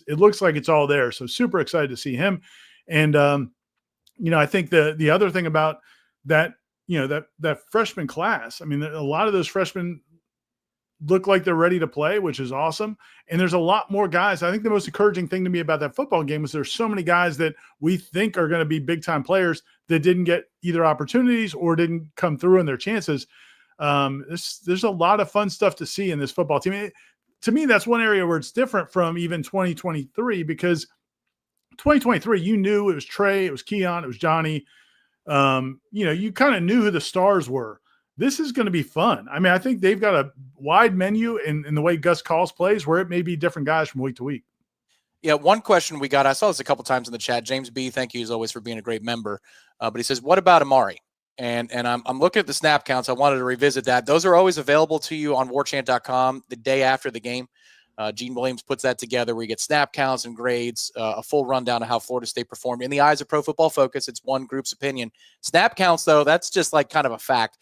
S2: looks like it's all there. So super excited to see him. And I think the other thing about that, that freshman class. I mean, a lot of those freshmen look like they're ready to play, which is awesome. And there's a lot more guys. I think the most encouraging thing to me about that football game is there's so many guys that we think are going to be big time players that didn't get either opportunities or didn't come through in their chances. There's a lot of fun stuff to see in this football team. To me, that's one area where it's different from even 2023, because 2023, you knew it was Trey, it was Keon, it was Johnny. You kind of knew who the stars were. This is going to be fun. I mean, I think they've got a wide menu in the way Gus calls plays where it may be different guys from week to week.
S1: Yeah, one question we got, I saw this a couple times in the chat. James B, thank you as always for being a great member. But he says, what about Amari? And I'm looking at the snap counts. I wanted to revisit that. Those are always available to you on warchant.com the day after the game. Gene Williams puts that together where you get snap counts and grades, a full rundown of how Florida State performed. In the eyes of Pro Football Focus, it's one group's opinion. Snap counts, though, that's just like kind of a fact.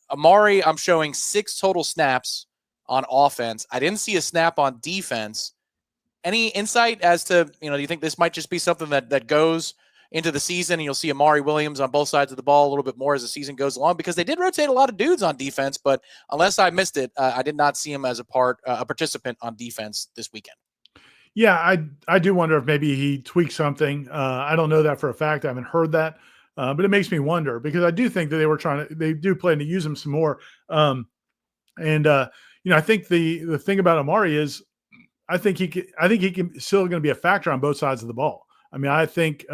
S1: Amari, I'm showing 6 total snaps on offense. I didn't see a snap on defense. Any insight as to, do you think this might just be something that goes into the season and you'll see Amari Williams on both sides of the ball a little bit more as the season goes along? Because they did rotate a lot of dudes on defense, but unless I missed it, I did not see him as a participant on defense this weekend.
S2: Yeah, I do wonder if maybe he tweaked something. I don't know that for a fact. I haven't heard that, but it makes me wonder because I do think that they do plan to use him some more. I think the thing about Amari is, I think he can still going to be a factor on both sides of the ball. I mean, I think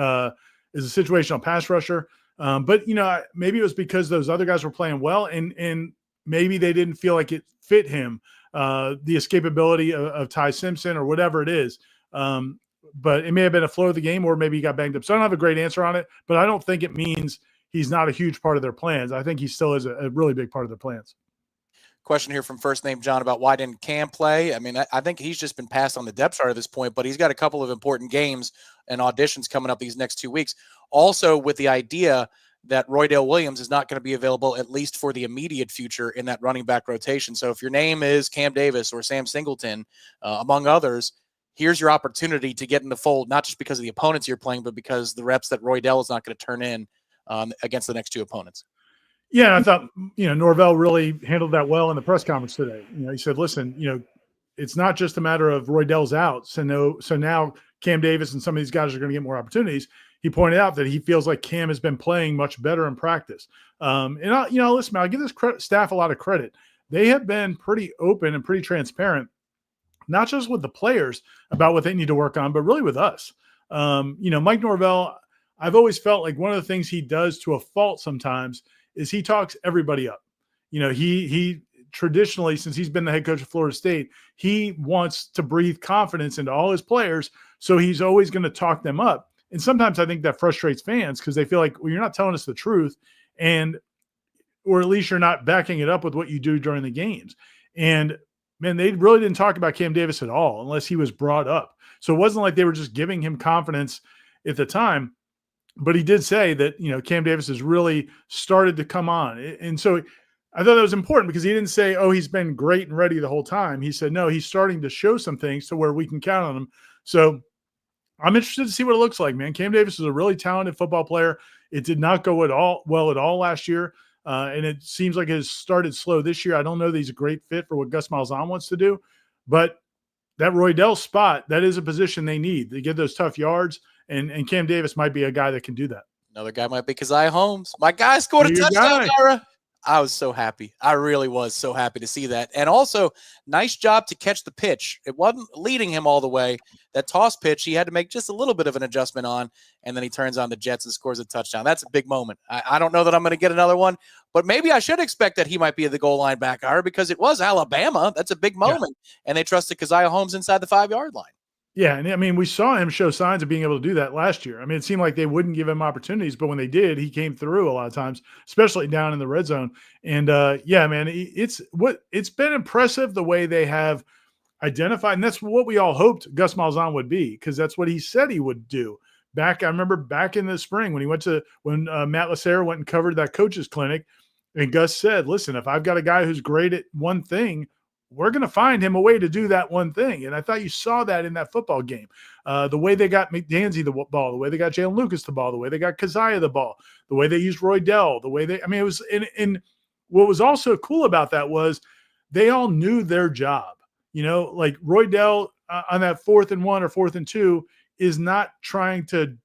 S2: is a situational pass rusher, but maybe it was because those other guys were playing well, and maybe they didn't feel like it fit him, the escapability of Ty Simpson or whatever it is. But it may have been a flow of the game, or maybe he got banged up. So I don't have a great answer on it, but I don't think it means he's not a huge part of their plans. I think he still is a really big part of their plans.
S1: Question here from first name John about why didn't Cam play? I mean, I think he's just been passed on the depth chart at this point, but he's got a couple of important games and auditions coming up these next 2 weeks. Also with the idea that Roydale Williams is not going to be available at least for the immediate future in that running back rotation. So if your name is Cam Davis or Sam Singleton, among others, here's your opportunity to get in the fold, not just because of the opponents you're playing, but because the reps that Roydale is not going to turn in against the next 2 opponents.
S2: Yeah, I thought, Norvell really handled that well in the press conference today. He said, listen, it's not just a matter of Roydell's out. So now Cam Davis and some of these guys are going to get more opportunities. He pointed out that he feels like Cam has been playing much better in practice. Listen, I'll give this staff a lot of credit. They have been pretty open and pretty transparent, not just with the players about what they need to work on, but really with us. Mike Norvell, I've always felt like one of the things he does to a fault sometimes is he talks everybody up. He traditionally, since he's been the head coach of Florida State, he wants to breathe confidence into all his players. So he's always going to talk them up. And sometimes I think that frustrates fans because they feel like, well, you're not telling us the truth, or at least you're not backing it up with what you do during the games. And man, they really didn't talk about Cam Davis at all unless he was brought up. So it wasn't like they were just giving him confidence at the time. But he did say that, Cam Davis has really started to come on. And so I thought that was important because he didn't say, oh, he's been great and ready the whole time. He said, no, he's starting to show some things to where we can count on him. So I'm interested to see what it looks like, man. Cam Davis is a really talented football player. It did not go at all last year. And it seems like it has started slow this year. I don't know that he's a great fit for what Gus Malzahn wants to do. But that Roydell spot, that is a position they need. They get those tough yards. And Cam Davis might be a guy that can do that.
S1: Another guy might be Keziah Holmes. My guy scored a touchdown, Ira. I was so happy. I really was so happy to see that. And also, nice job to catch the pitch. It wasn't leading him all the way. That toss pitch, he had to make just a little bit of an adjustment on, and then he turns on the Jets and scores a touchdown. That's a big moment. I don't know that I'm going to get another one, but maybe I should expect that he might be at the goal line back, Ira, because it was Alabama. That's a big moment. Yeah. And they trusted Keziah Holmes inside the 5-yard line.
S2: Yeah, and I mean, we saw him show signs of being able to do that last year. I mean, it seemed like they wouldn't give him opportunities, but when they did, he came through a lot of times, especially down in the red zone. And yeah, man, it's been impressive the way they have identified, and that's what we all hoped Gus Malzahn would be, because that's what he said he would do. I remember back in the spring when Matt Lassera went and covered that coaches clinic, and Gus said, "Listen, if I've got a guy who's great at one thing, we're going to find him a way to do that one thing." And I thought you saw that in that football game. The way they got McDansey the ball, the way they got Jalen Lucas the ball, the way they got Keziah the ball, the way they used Roydell, it was in what was also cool about that was they all knew their job. Like Roydell on that 4th and 1 or 4th and 2 is not trying to,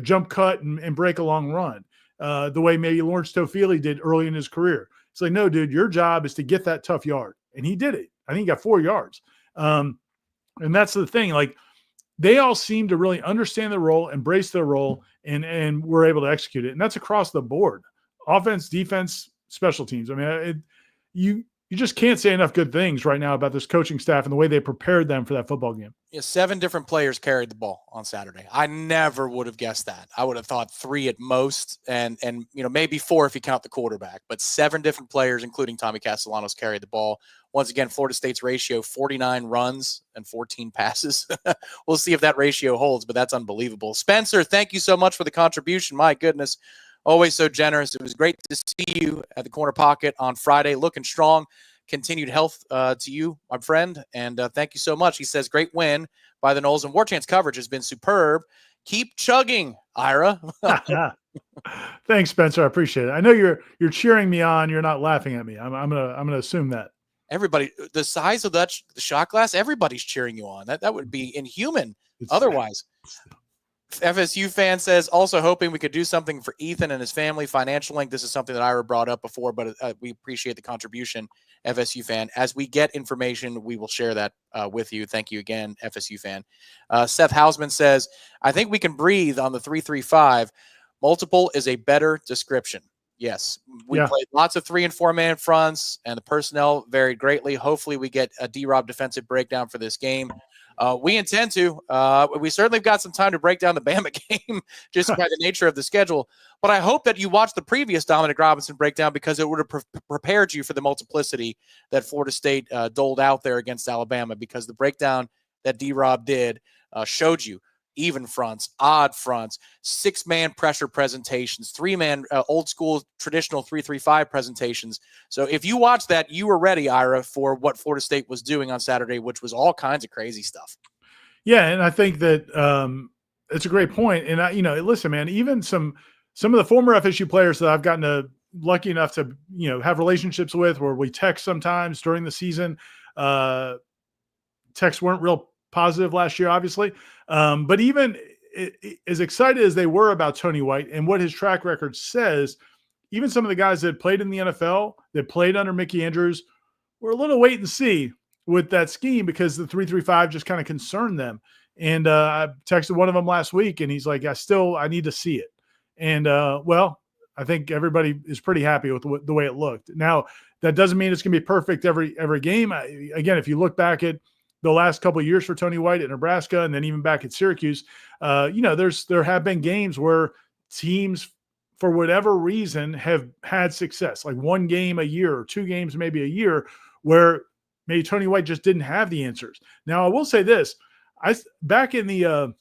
S2: jump cut and break a long run the way maybe Lawrence Tofili did early in his career. It's like, no, dude, your job is to get that tough yard. And he did it. I think he got 4 yards. And that's the thing. Like, they all seem to really understand their role, embrace their role, and we're able to execute it. And that's across the board: offense, defense, special teams. I mean, you just can't say enough good things right now about this coaching staff and the way they prepared them for that football game.
S1: Yeah, 7 different players carried the ball on Saturday. I never would have guessed that. I would have thought 3 at most, and maybe 4 if you count the quarterback. But 7 different players, including Tommy Castellanos, carried the ball. Once again, Florida State's ratio: 49 runs and 14 passes. We'll see if that ratio holds, but that's unbelievable. Spencer, thank you so much for the contribution. My goodness, always so generous. It was great to see you at the Corner Pocket on Friday, looking strong. Continued health to you, my friend, and thank you so much. He says, great win by the Noles, and Warchant's coverage has been superb. Keep chugging, Ira.
S2: Thanks, Spencer. I appreciate it. I know you're cheering me on. You're not laughing at me. I'm gonna assume that.
S1: Everybody, the size of the shot glass, everybody's cheering you on. That would be inhuman otherwise. FSU fan says, also hoping we could do something for Ethan and his family. Financial link. This is something that Ira brought up before, but we appreciate the contribution, FSU fan. As we get information, we will share that with you. Thank you again, FSU fan. Seth Hausman says, I think we can breathe on the 3-3-5. Multiple is a better description. Yes, we played lots of 3- and 4-man fronts, and the personnel varied greatly. Hopefully we get a D-Rob defensive breakdown for this game. We intend to. We certainly have got some time to break down the Bama game just by the nature of the schedule. But I hope that you watched the previous Dominic Robinson breakdown, because it would have prepared you for the multiplicity that Florida State doled out there against Alabama, because the breakdown that D-Rob did showed you even fronts, odd fronts, 6-man pressure presentations, 3-man old school traditional 3-3-5 presentations. So if you watch that, you were ready, Ira, for what Florida State was doing on Saturday, which was all kinds of crazy stuff.
S2: Yeah, and I think that it's a great point. And listen, man, even some of the former FSU players that I've gotten lucky enough to have relationships with, where we text sometimes during the season. Texts weren't real positive last year, obviously. But even as excited as they were about Tony White and what his track record says, even some of the guys that played in the NFL, that played under Mickey Andrews, were a little wait and see with that scheme, because the 3-3-5 just kind of concerned them. And I texted one of them last week, and he's like, I need to see it. And I think everybody is pretty happy with the way it looked. Now, that doesn't mean it's going to be perfect every game. Again, if you look back at the last couple of years for Tony White at Nebraska, and then even back at Syracuse, there have been games where teams, for whatever reason, have had success, like 1 game a year or 2 games maybe a year, where maybe Tony White just didn't have the answers. Now, I will say this: back in the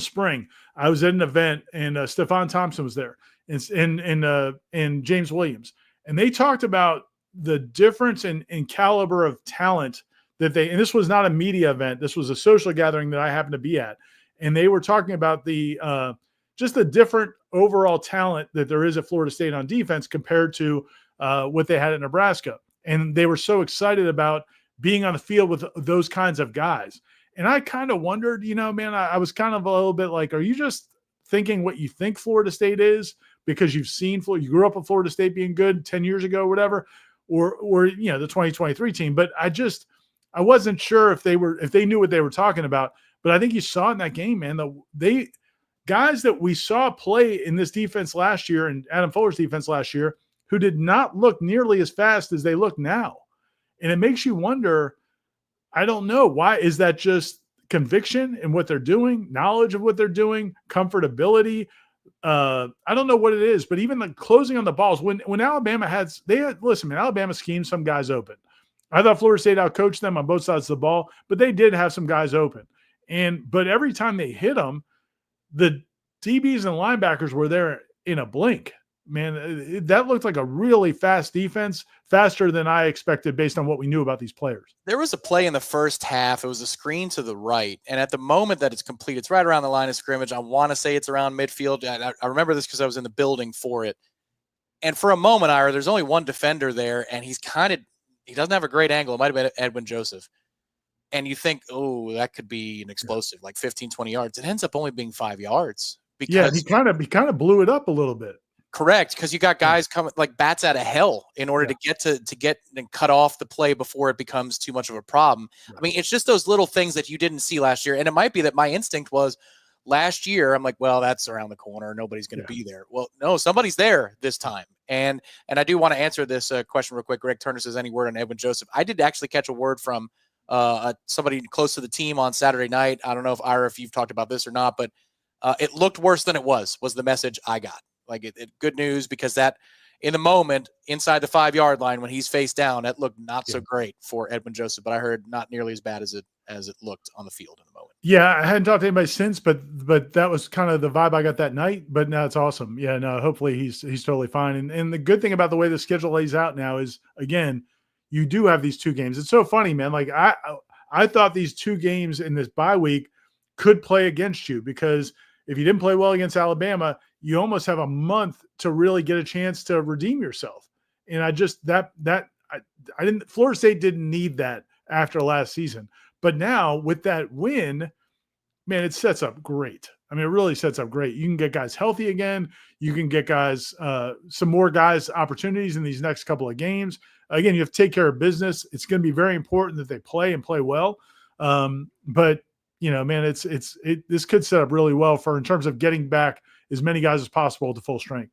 S2: spring, I was at an event, and Stephon Thompson was there, and James Williams, and they talked about the difference in caliber of talent that and this was not a media event. This was a social gathering that I happened to be at. And they were talking about just the different overall talent that there is at Florida State on defense compared to what they had at Nebraska. And they were so excited about being on the field with those kinds of guys. And I kind of wondered, man, I was kind of a little bit like, are you just thinking what you think Florida State is because you've seen you grew up with Florida State being good 10 years ago or whatever, or the 2023 team. But I wasn't sure if they knew what they were talking about. But I think you saw in that game, man, the guys that we saw play in this defense last year, and Adam Fuller's defense last year, who did not look nearly as fast as they look now. And it makes you wonder, I don't know, why is that? Just conviction in what they're doing, knowledge of what they're doing, comfortability. I don't know what it is, but even the closing on the balls, when Alabama Alabama schemed some guys open. I thought Florida State outcoached them on both sides of the ball, but they did have some guys open. But every time they hit them, the DBs and linebackers were there in a blink. Man, that looked like a really fast defense, faster than I expected based on what we knew about these players.
S1: There was a play in the first half. It was a screen to the right. And at the moment that it's complete, it's right around the line of scrimmage. I want to say it's around midfield. I remember this because I was in the building for it. And for a moment, Ira, there's only one defender there, and he doesn't have a great angle. It might have been Edwin Joseph. And you think, oh, that could be an explosive, like 15, 20 yards. It ends up only being 5 yards.
S2: Because he kind of blew it up a little bit.
S1: Correct, because you got guys coming like bats out of hell in order to get and cut off the play before it becomes too much of a problem. I mean, it's just those little things that you didn't see last year, and it might be that my instinct was last year. I'm like, well, that's around the corner. Nobody's going to be there. Well, no, somebody's there this time. And I do want to answer this question real quick. Greg Turner says, any word on Edwin Joseph? I did actually catch a word from somebody close to the team on Saturday night. I don't know if you've talked about this or not, but it looked worse than it was the message I got. Like good news, because that in the moment inside the 5-yard line when he's face down, that looked not so great for Edwin Joseph, but I heard not nearly as bad as it looked on the field in the moment.
S2: Yeah, I hadn't talked to anybody since, but that was kind of the vibe I got that night. But now it's awesome. Yeah, no, hopefully he's totally fine. And the good thing about the way the schedule lays out now is, again, you do have these 2 games. It's so funny, man. Like I thought these 2 games in this bye week could play against you, because if you didn't play well against Alabama, you almost have a month to really get a chance to redeem yourself. And I just I didn't. Florida State didn't need that after last season, but now with that win, man, it sets up great. I mean, it really sets up great. You can get guys healthy again. You can get guys some more guys opportunities in these next couple of games. Again, you have to take care of business. It's going to be very important that they play and play well. But you know, man, this could set up really well in terms of getting back as many guys as possible to full strength.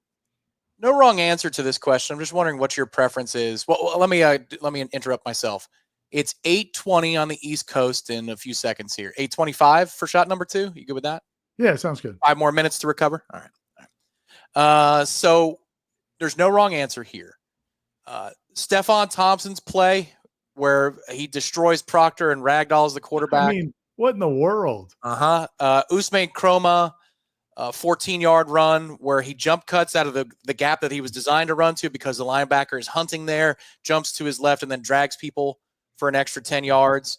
S1: No wrong answer to this question. I'm just wondering what your preference is. Well, let me interrupt myself. It's 8:20 on the East Coast in a few seconds here. 8:25 for shot number 2. You good with that?
S2: Yeah, sounds good.
S1: 5 more minutes to recover. All right. So there's no wrong answer here. Stephon Thompson's play where he destroys Proctor and ragdolls the quarterback.
S2: I mean, what in the world?
S1: Usman Kroma, 14-yard run where he jump cuts out of the gap that he was designed to run to because the linebacker is hunting there, jumps to his left and then drags people for an extra 10 yards.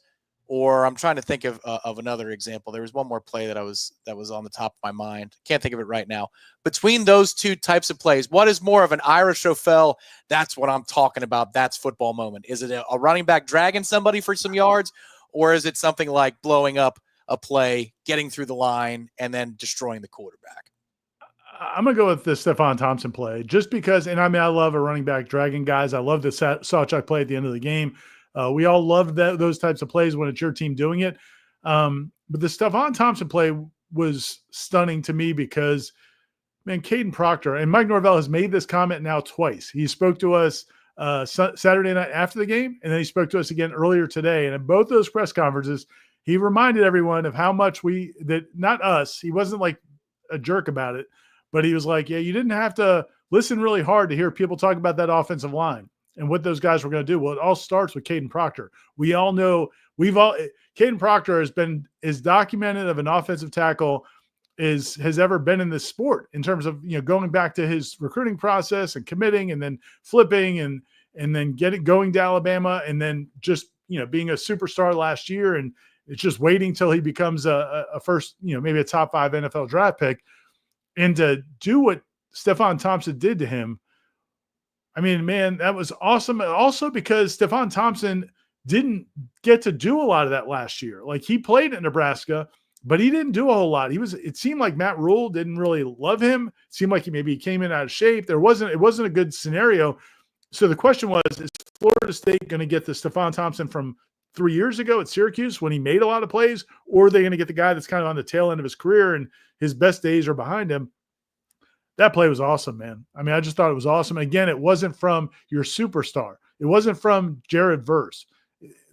S1: Or I'm trying to think of another example. There was one more play that was on the top of my mind. Can't think of it right now. Between those 2 types of plays, what is more of an Ira Schoffel? That's what I'm talking about. That's football moment. Is it a running back dragging somebody for some yards, or is it something like blowing up a play, getting through the line, and then destroying the quarterback?
S2: I'm going to go with the Stephon Thompson play just because, and I mean, I love a running back dragging guys. I love the Sawchuck play at the end of the game. We all love those types of plays when it's your team doing it. But the Stephon Thompson play was stunning to me because, man, Caden Proctor and Mike Norvell has made this comment now twice. He spoke to us Saturday night after the game, and then he spoke to us again earlier today. And in both those press conferences, he reminded everyone of how much not us, he wasn't like a jerk about it, but he was like, yeah, you didn't have to listen really hard to hear people talk about that offensive line and what those guys were going to do. Well, it all starts with Caden Proctor. We all know Caden Proctor has been as documented of an offensive tackle has ever been in this sport in terms of, you know, going back to his recruiting process and committing and then flipping and then going to Alabama and then just, you know, being a superstar last year. And it's just waiting till he becomes a first, you know, maybe a top 5 NFL draft pick. And to do what Stephon Thompson did to him, I mean, man, that was awesome. Also because Stephon Thompson didn't get to do a lot of that last year. Like, he played at Nebraska, but he didn't do a whole lot. It seemed like Matt Rule didn't really love him. It seemed like he came in out of shape. It wasn't a good scenario. So the question was, is Florida State going to get the Stephon Thompson from 3 years ago at Syracuse when he made a lot of plays, or are they going to get the guy that's kind of on the tail end of his career and his best days are behind him? That play was awesome, man. I mean, I just thought it was awesome. Again, it wasn't from your superstar. It wasn't from Jared Verse.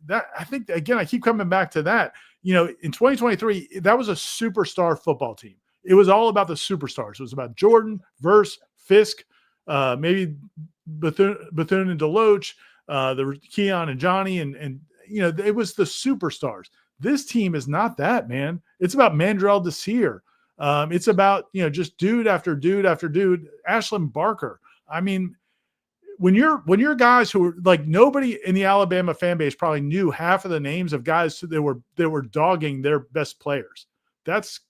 S2: That, I think, again, I keep coming back to that. You know, in 2023, that was a superstar football team. It was all about the superstars. It was about Jordan, Verse, Fisk, maybe Bethune and Deloach, the Keon and Johnny, and you know, it was the superstars. This team is not that, man. It's about Mandrell Desir. It's about, you know, just dude after dude after dude. Ashlyn Barker. I mean, when you're guys who are like, nobody in the Alabama fan base probably knew half of the names of guys that were dogging their best players. That's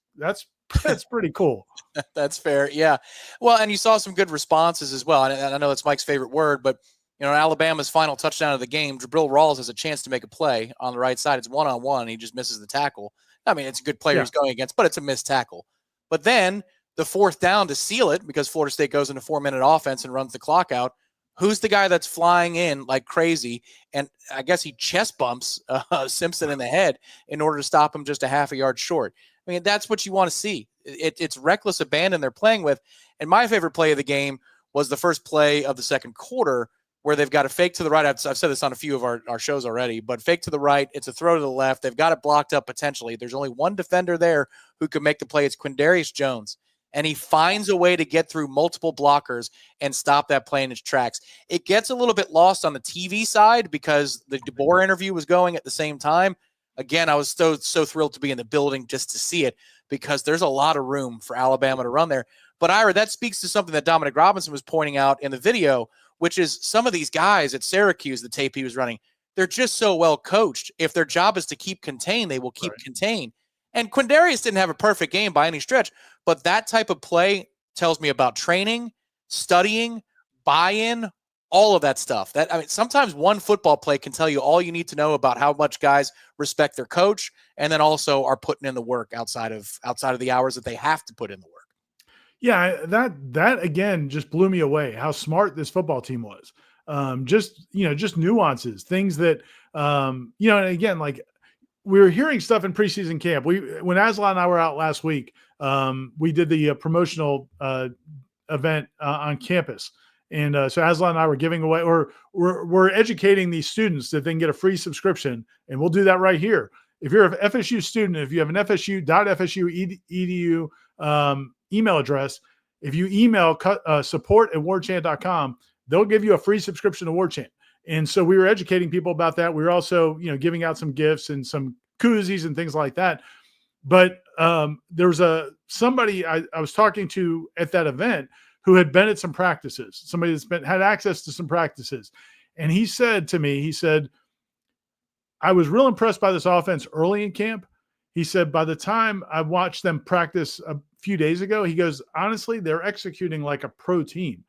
S2: pretty cool.
S1: That's fair. Yeah. Well, and you saw some good responses as well. And I know it's Mike's favorite word, but you know, Alabama's final touchdown of the game, Jabril Rawls has a chance to make a play on the right side. It's one-on-one. He just misses the tackle. I mean, it's a good player he's going against, but it's a missed tackle. But then the fourth down to seal it because Florida State goes into 4-minute offense and runs the clock out. Who's the guy that's flying in like crazy? And I guess he chest bumps Simpson in the head in order to stop him just a half a yard short. I mean, that's what you want to see. It's reckless abandon they're playing with. And my favorite play of the game was the first play of the second quarter where they've got a fake to the right. I've said this on a few of our shows already, but fake to the right. It's a throw to the left. They've got it blocked up potentially. There's only one defender there who could make the play. It's Quindarius Jones. And he finds a way to get through multiple blockers and stop that play in its tracks. It gets a little bit lost on the TV side because the DeBoer interview was going at the same time. Again, I was so thrilled to be in the building just to see it because there's a lot of room for Alabama to run there. But Ira, that speaks to something that Dominic Robinson was pointing out in the video, which is some of these guys at Syracuse, the tape he was running, they're just so well coached. If their job is to keep contained, they will keep contained. And Quindarius didn't have a perfect game by any stretch, but that type of play tells me about training, studying, buy-in, all of that stuff. Sometimes one football play can tell you all you need to know about how much guys respect their coach and then also are putting in the work outside of the hours that they have to put in the work.
S2: Yeah, that again just blew me away how smart this football team was. Just nuances, things that and again, like we were hearing stuff in preseason camp. When Aslan and I were out last week, we did the promotional event on campus. And so Aslan and I were giving away, or we're educating these students that they can get a free subscription. And we'll do that right here. If you're an FSU student, if you have an FSU.FSU.edu email address, if you email support@warchant.com, they'll give you a free subscription to Warchant. And so we were educating people about that. We were also, giving out some gifts and some koozies and things like that. But there was somebody I was talking to at that event who had been at some practices, somebody that's had access to some practices. And he said to me, I was real impressed by this offense early in camp. He said, by the time I watched them practice a few days ago, he goes, honestly, they're executing like a pro team.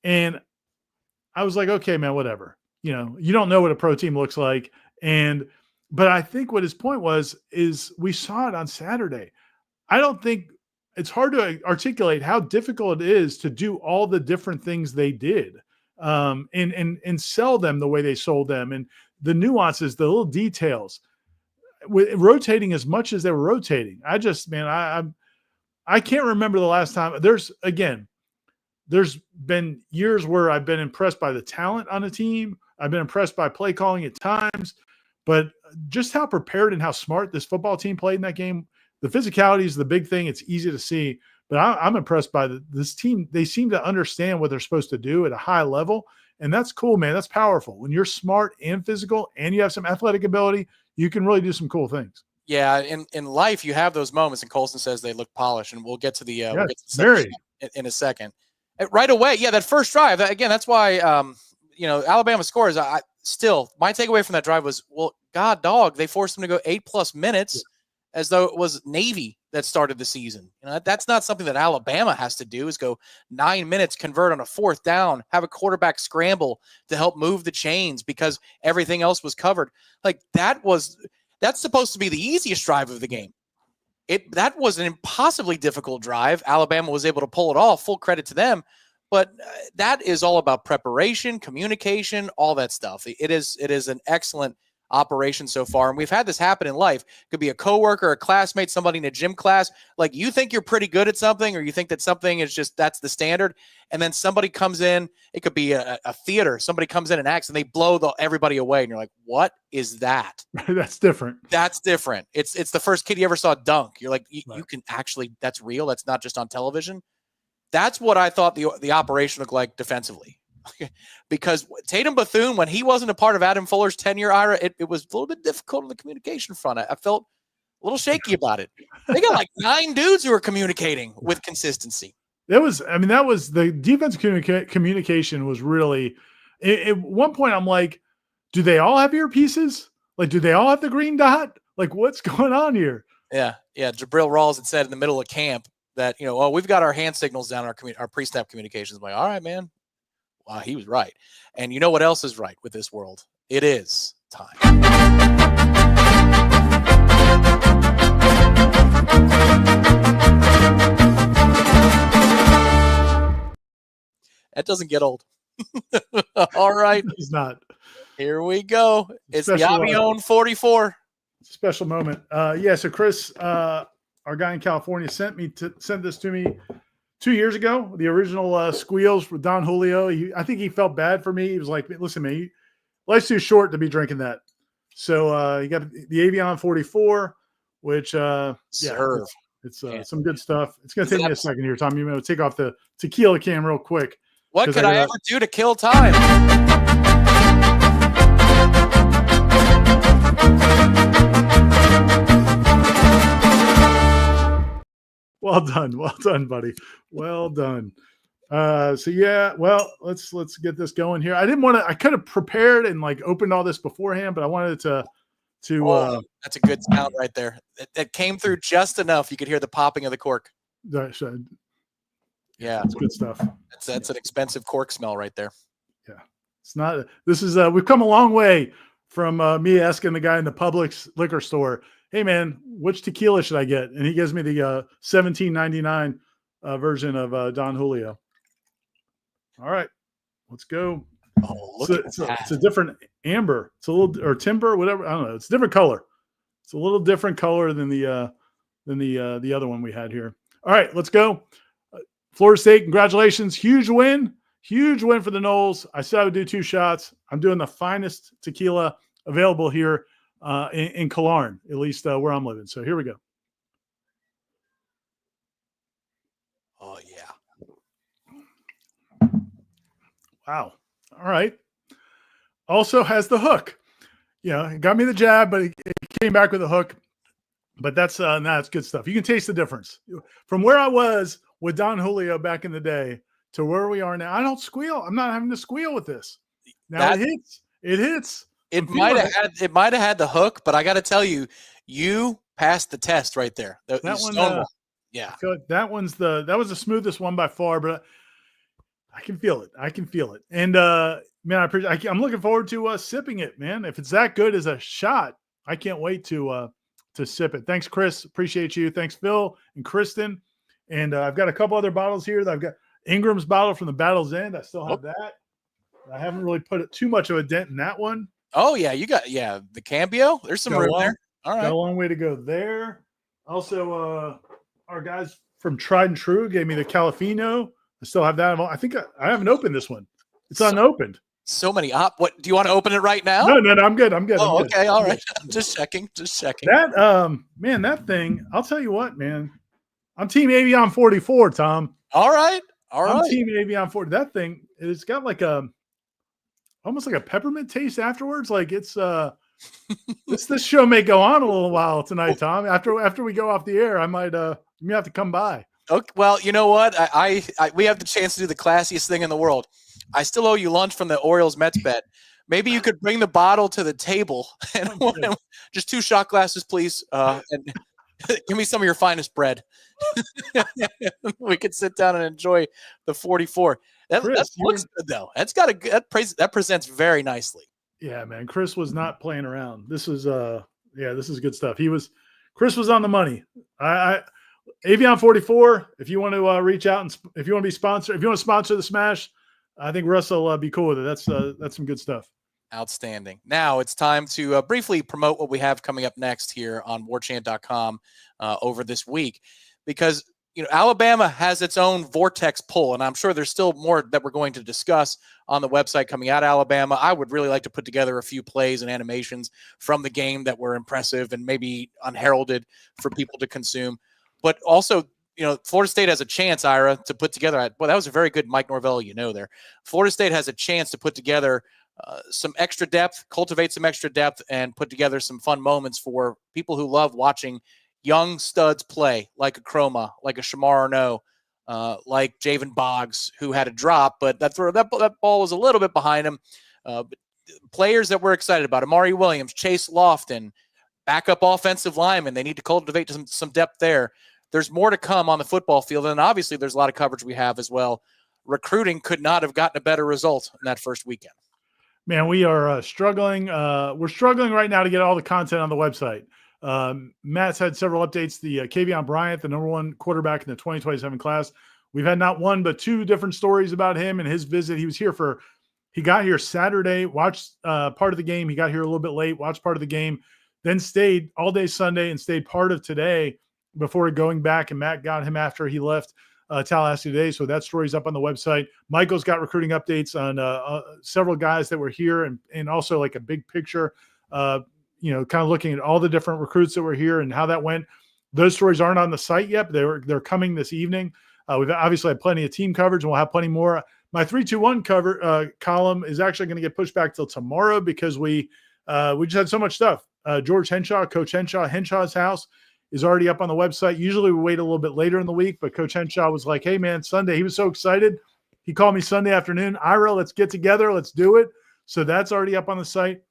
S2: And I was like, okay, man, whatever. You don't know what a pro team looks like. But I think what his point is we saw it on Saturday. I don't think it's hard to articulate how difficult it is to do all the different things they did and sell them the way they sold them and the nuances, the little details with rotating as much as they were rotating. I can't remember the last time there's been years where I've been impressed by the talent on a team. I've been impressed by play calling at times, but just how prepared and how smart this football team played in that game. The physicality is the big thing. It's easy to see, but I'm impressed by this team. They seem to understand what they're supposed to do at a high level, and that's cool, man. That's powerful. When you're smart and physical and you have some athletic ability, you can really do some cool things.
S1: Yeah, in life, you have those moments, and Colson says they look polished, and we'll get to the in a second. Right away, yeah, that first drive, again, that's why Alabama scores. Still, my takeaway from that drive was, well, God, dog, they forced them to go 8+ minutes as though it was Navy that started the season. That's not something that Alabama has to do, is go 9 minutes, convert on a fourth down, have a quarterback scramble to help move the chains because everything else was covered. Like that's supposed to be the easiest drive of the game. That was an impossibly difficult drive. Alabama was able to pull it off. Full credit to them. But that is all about preparation, communication, all that stuff. It is an excellent operation so far. And we've had this happen in life. It could be a coworker, a classmate, somebody in a gym class. Like you think you're pretty good at something, or you think that something is just, that's the standard. And then somebody comes in, it could be a theater. Somebody comes in and acts and they blow everybody away. And you're like, what is that?
S2: That's different.
S1: That's different. It's the first kid you ever saw dunk. You're like, you can actually, that's real. That's not just on television. That's what I thought the operation looked like defensively. Because Tatum Bethune, when he wasn't a part of Adam Fuller's tenure, Ira, it was a little bit difficult on the communication front. I felt a little shaky about it. They got like 9 dudes who are communicating with consistency.
S2: That was the defense communication was really, at one point I'm like, do they all have earpieces? Like, do they all have the green dot? Like, what's going on here?
S1: Yeah. Jabril Rawls had said in the middle of camp that, we've got our hand signals down, our pre-snap communications. I'm like, all right, man. Wow, he was right. And you know what else is right with this world? It is time. That doesn't get old. All right.
S2: He's not.
S1: Here we go. It's the
S2: Special,
S1: Avion 44.
S2: Special moment. Yeah, so Chris, our guy in California, sent this to me 2 years ago. The original squeals with Don Julio. I think he felt bad for me. He was like, listen, man, life's too short to be drinking that. So you got the Avion 44, which
S1: Serve.
S2: it's some good stuff. It's going to take me a second here, Tom. You may take off the tequila can real quick.
S1: What could I ever do to kill time?
S2: Well done, buddy. Well done. So yeah, well, let's get this going here. I could have prepared and like opened all this beforehand, but I wanted to
S1: that's a good sound right there. It came through just enough. You could hear the popping of the cork.
S2: Yeah,
S1: it's
S2: good stuff.
S1: That's an expensive cork smell right there.
S2: Yeah. It's not, this is, we've come a long way from me asking the guy in the Publix liquor store, hey man, which tequila should I get? And he gives me the $17.99 version of Don Julio. All right, let's go.
S1: Oh, look at that.
S2: It's a different amber. It's a little, or timber, whatever. I don't know. It's a different color. It's a little different color than the other one we had here. All right, let's go. Florida State, congratulations. Huge win for the Noles. I said I would do 2 shots. I'm doing the finest tequila available here in Killarn, at least where I'm living. So here we go.
S1: Oh, yeah.
S2: Wow. All right. Also has the hook. Yeah, it got me the jab, but it came back with a hook. But that's good stuff. You can taste the difference. From where I was with Don Julio back in the day to where we are now, I don't squeal. I'm not having to squeal with this. Now it hits. It hits.
S1: It might have had the hook, but I got to tell you, you passed the test right there.
S2: That one,
S1: yeah.
S2: I feel like that was the smoothest one by far, but I can feel it. And man, I'm looking forward to sipping it, man. If it's that good as a shot, I can't wait to sip it. Thanks, Chris. Appreciate you. Thanks, Phil and Kristen. And I've got a couple other bottles here. I've got Ingram's bottle from the Battle's End. I still have that. I haven't really put too much of a dent in that one.
S1: Oh yeah, you got the Cambio. There's some room there. All right,
S2: got a long way to go there. Also, our guys from Tried and True gave me the Calafino. I still have that. I think I haven't opened this one. It's unopened.
S1: So many what do you want to open it right now?
S2: No, I'm good.
S1: Oh, okay, all right. Just checking.
S2: That man, that thing, I'll tell you what, man. I'm Team Avion 44, Tom.
S1: All right.
S2: I'm Team Avion 40. That thing, it's got like almost like a peppermint taste afterwards. Like it's this show may go on a little while tonight, Tom. After we go off the air, I might you have to come by.
S1: Okay, well, you know what? We have the chance to do the classiest thing in the world. I still owe you lunch from the Orioles Mets bet. Maybe you could bring the bottle to the table and just 2 shot glasses, please. And give me some of your finest bread. We could sit down and enjoy the 44. That looks good though. That presents very nicely.
S2: Yeah, man. Chris was not playing around. This is this is good stuff. Chris was on the money. Avion 44. If you want to reach out and if you want to be sponsored, if you want to sponsor the Smash, I think Russ will be cool with it. That's some good stuff.
S1: Outstanding. Now it's time to briefly promote what we have coming up next here on warchant.com over this week, because Alabama has its own vortex pull, and I'm sure there's still more that we're going to discuss on the website coming out of Alabama. I would really like to put together a few plays and animations from the game that were impressive and maybe unheralded for people to consume. But also, Florida State has a chance, Ira, to put together. Well, that was a very good Mike Norvell, there. Florida State has a chance to put together some extra depth, cultivate some extra depth, and put together some fun moments for people who love watching young studs play, like a Chroma, like a Shamar Arnaud, like Javen Boggs, who had a drop, but that ball was a little bit behind him. Players that we're excited about: Amari Williams, Chase Lofton, backup offensive linemen. They need to cultivate some depth there. There's more to come on the football field, and obviously there's a lot of coverage we have as well. Recruiting could not have gotten a better result in that first weekend.
S2: Man, we are struggling. We're struggling right now to get all the content on the website. Matt's had several updates. The Kavion Bryant, the #1 quarterback in the 2027 class, We've had not one but two different stories about him and his visit. He got here Saturday, watched part of the game. He got here a little bit late, watched part of the game, then stayed all day Sunday and stayed part of today before going back. And Matt got him after he left Tallahassee today. So that story's up on the website. Michael's got recruiting updates on several guys that were here and also like a big picture, kind of looking at all the different recruits that were here and how that went. Those stories aren't on the site yet, but they're coming this evening. We've obviously had plenty of team coverage, and we'll have plenty more. My 3-2-1 cover column is actually going to get pushed back till tomorrow because we just had so much stuff. George Henshaw, Coach Henshaw's house is already up on the website. Usually we wait a little bit later in the week, but Coach Henshaw was like, hey, man, Sunday. He was so excited. He called me Sunday afternoon. Ira, let's get together. Let's do it. So that's already up on the site.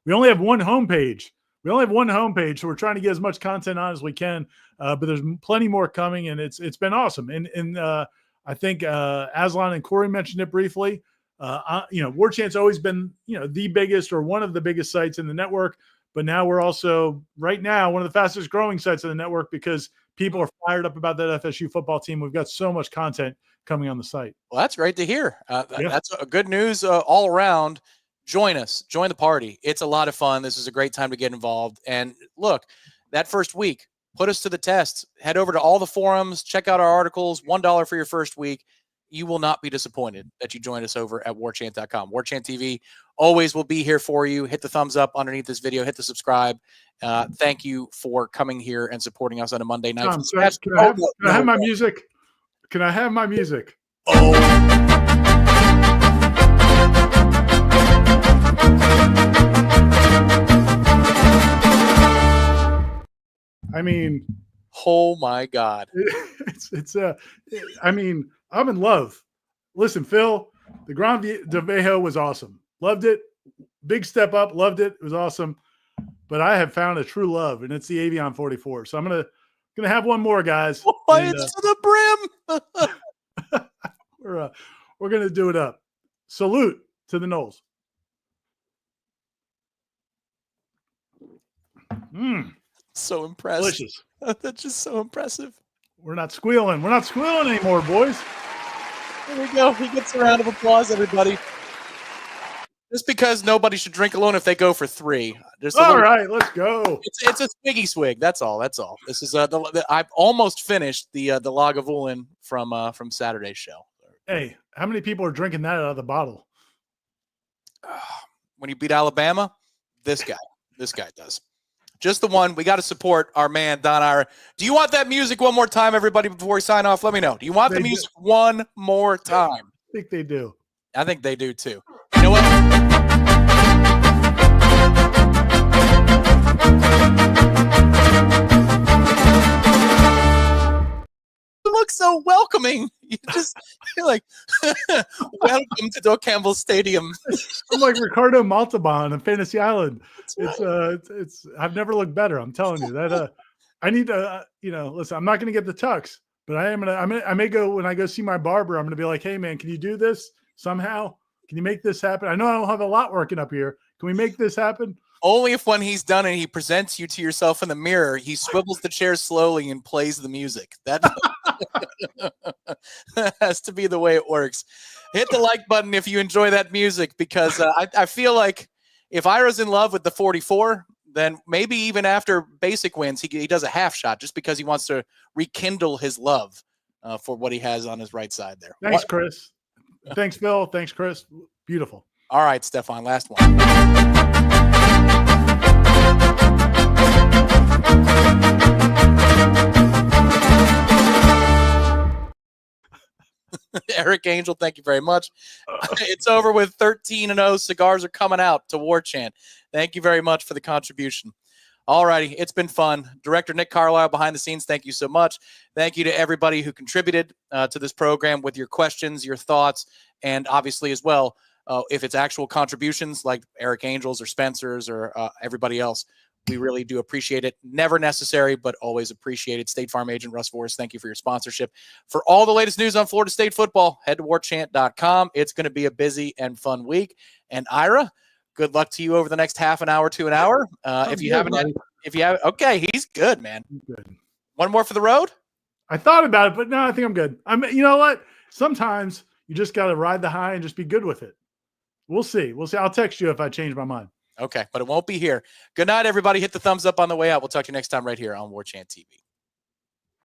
S2: We only have one homepage. So we're trying to get as much content on as we can, but there's plenty more coming, and it's been awesome. And I think Aslan and Corey mentioned it briefly. Warchant's always been, the biggest or one of the biggest sites in the network, but now we're also right now one of the fastest growing sites of the network because people are fired up about that FSU football team. We've got so much content coming on the site.
S1: Well, that's great to hear. That's a good news all around. Join us. Join the party. It's a lot of fun. This is a great time to get involved. And look, that first week, put us to the test. Head over to all the forums. Check out our articles. $1 for your first week. You will not be disappointed that you joined us over at warchant.com. Warchant TV always will be here for you. Hit the thumbs up underneath this video. Hit the subscribe. Thank you for coming here and supporting us on a Monday night.
S2: Tom, can I have my music? Can I have my music?
S1: Oh.
S2: I mean,
S1: oh my God.
S2: I'm in love. Listen, Phil, the Grand de Vejo was awesome. Loved it. Big step up. Loved it. It was awesome. But I have found a true love, and it's the Avion 44. So I'm gonna have one more, guys.
S1: Oh, it's to the brim.
S2: We're gonna do it up. Salute to the Noles.
S1: So impressed.
S2: Delicious.
S1: That's just so impressive.
S2: We're not squealing. We're not squealing anymore, boys.
S1: There we go. He gets a round of applause, everybody. Just because nobody should drink alone if they go for 3.
S2: All right, let's go.
S1: It's a swiggy swig. That's all. This is I've almost finished the Lagavulin from Saturday's show.
S2: Hey, how many people are drinking that out of the bottle?
S1: When you beat Alabama, this guy does. Just the one. We got to support our man, Don Ira. Do you want that music one more time, everybody, before we sign off? Let me know. Do you want the music one more time?
S2: I think they do.
S1: I think they do, too. You know what? You look so welcoming. You're like, welcome to Doak Campbell Stadium.
S2: I'm like Ricardo Montalban in Fantasy Island. It's I've never looked better. I'm telling you that. I need to, listen, I'm not going to get the tux, but I may go when I go see my barber. I'm going to be like, hey man, can you do this somehow? Can you make this happen? I know I don't have a lot working up here. Can we make this happen?
S1: Only if when he's done and he presents you to yourself in the mirror, he swivels the chair slowly and plays the music. That has to be the way it works. Hit the like button if you enjoy that music, because I feel like if Ira's in love with the 44, then maybe even after basic wins, he does a half shot just because he wants to rekindle his love for what he has on his right side there.
S2: Thanks, Chris. Thanks, Phil. Thanks, Chris. Beautiful.
S1: All right, Stefan, last one. Eric Angel, thank you very much. It's over with 13-0. Cigars are coming out to Warchant. Thank you very much for the contribution. All righty, it's been fun. Director Nick Carlisle behind the scenes, thank you so much. Thank you to everybody who contributed to this program with your questions, your thoughts, and obviously as well, if it's actual contributions like Eric Angel's or Spencer's or everybody else, we really do appreciate it. Never necessary, but always appreciated. State Farm agent Russ Forrest, thank you for your sponsorship. For all the latest news on Florida State football, head to warchant.com. It's going to be a busy and fun week. And Ira, good luck to you over the next half an hour to an hour. If you haven't, okay, he's good, man.
S2: Good.
S1: One more for the road?
S2: I thought about it, but no, I think I'm good. You know what? Sometimes you just got to ride the high and just be good with it. We'll see. We'll see. I'll text you if I change my mind.
S1: Okay, but it won't be here. Good night, everybody. Hit the thumbs up on the way out. We'll talk to you next time right here on Warchant TV.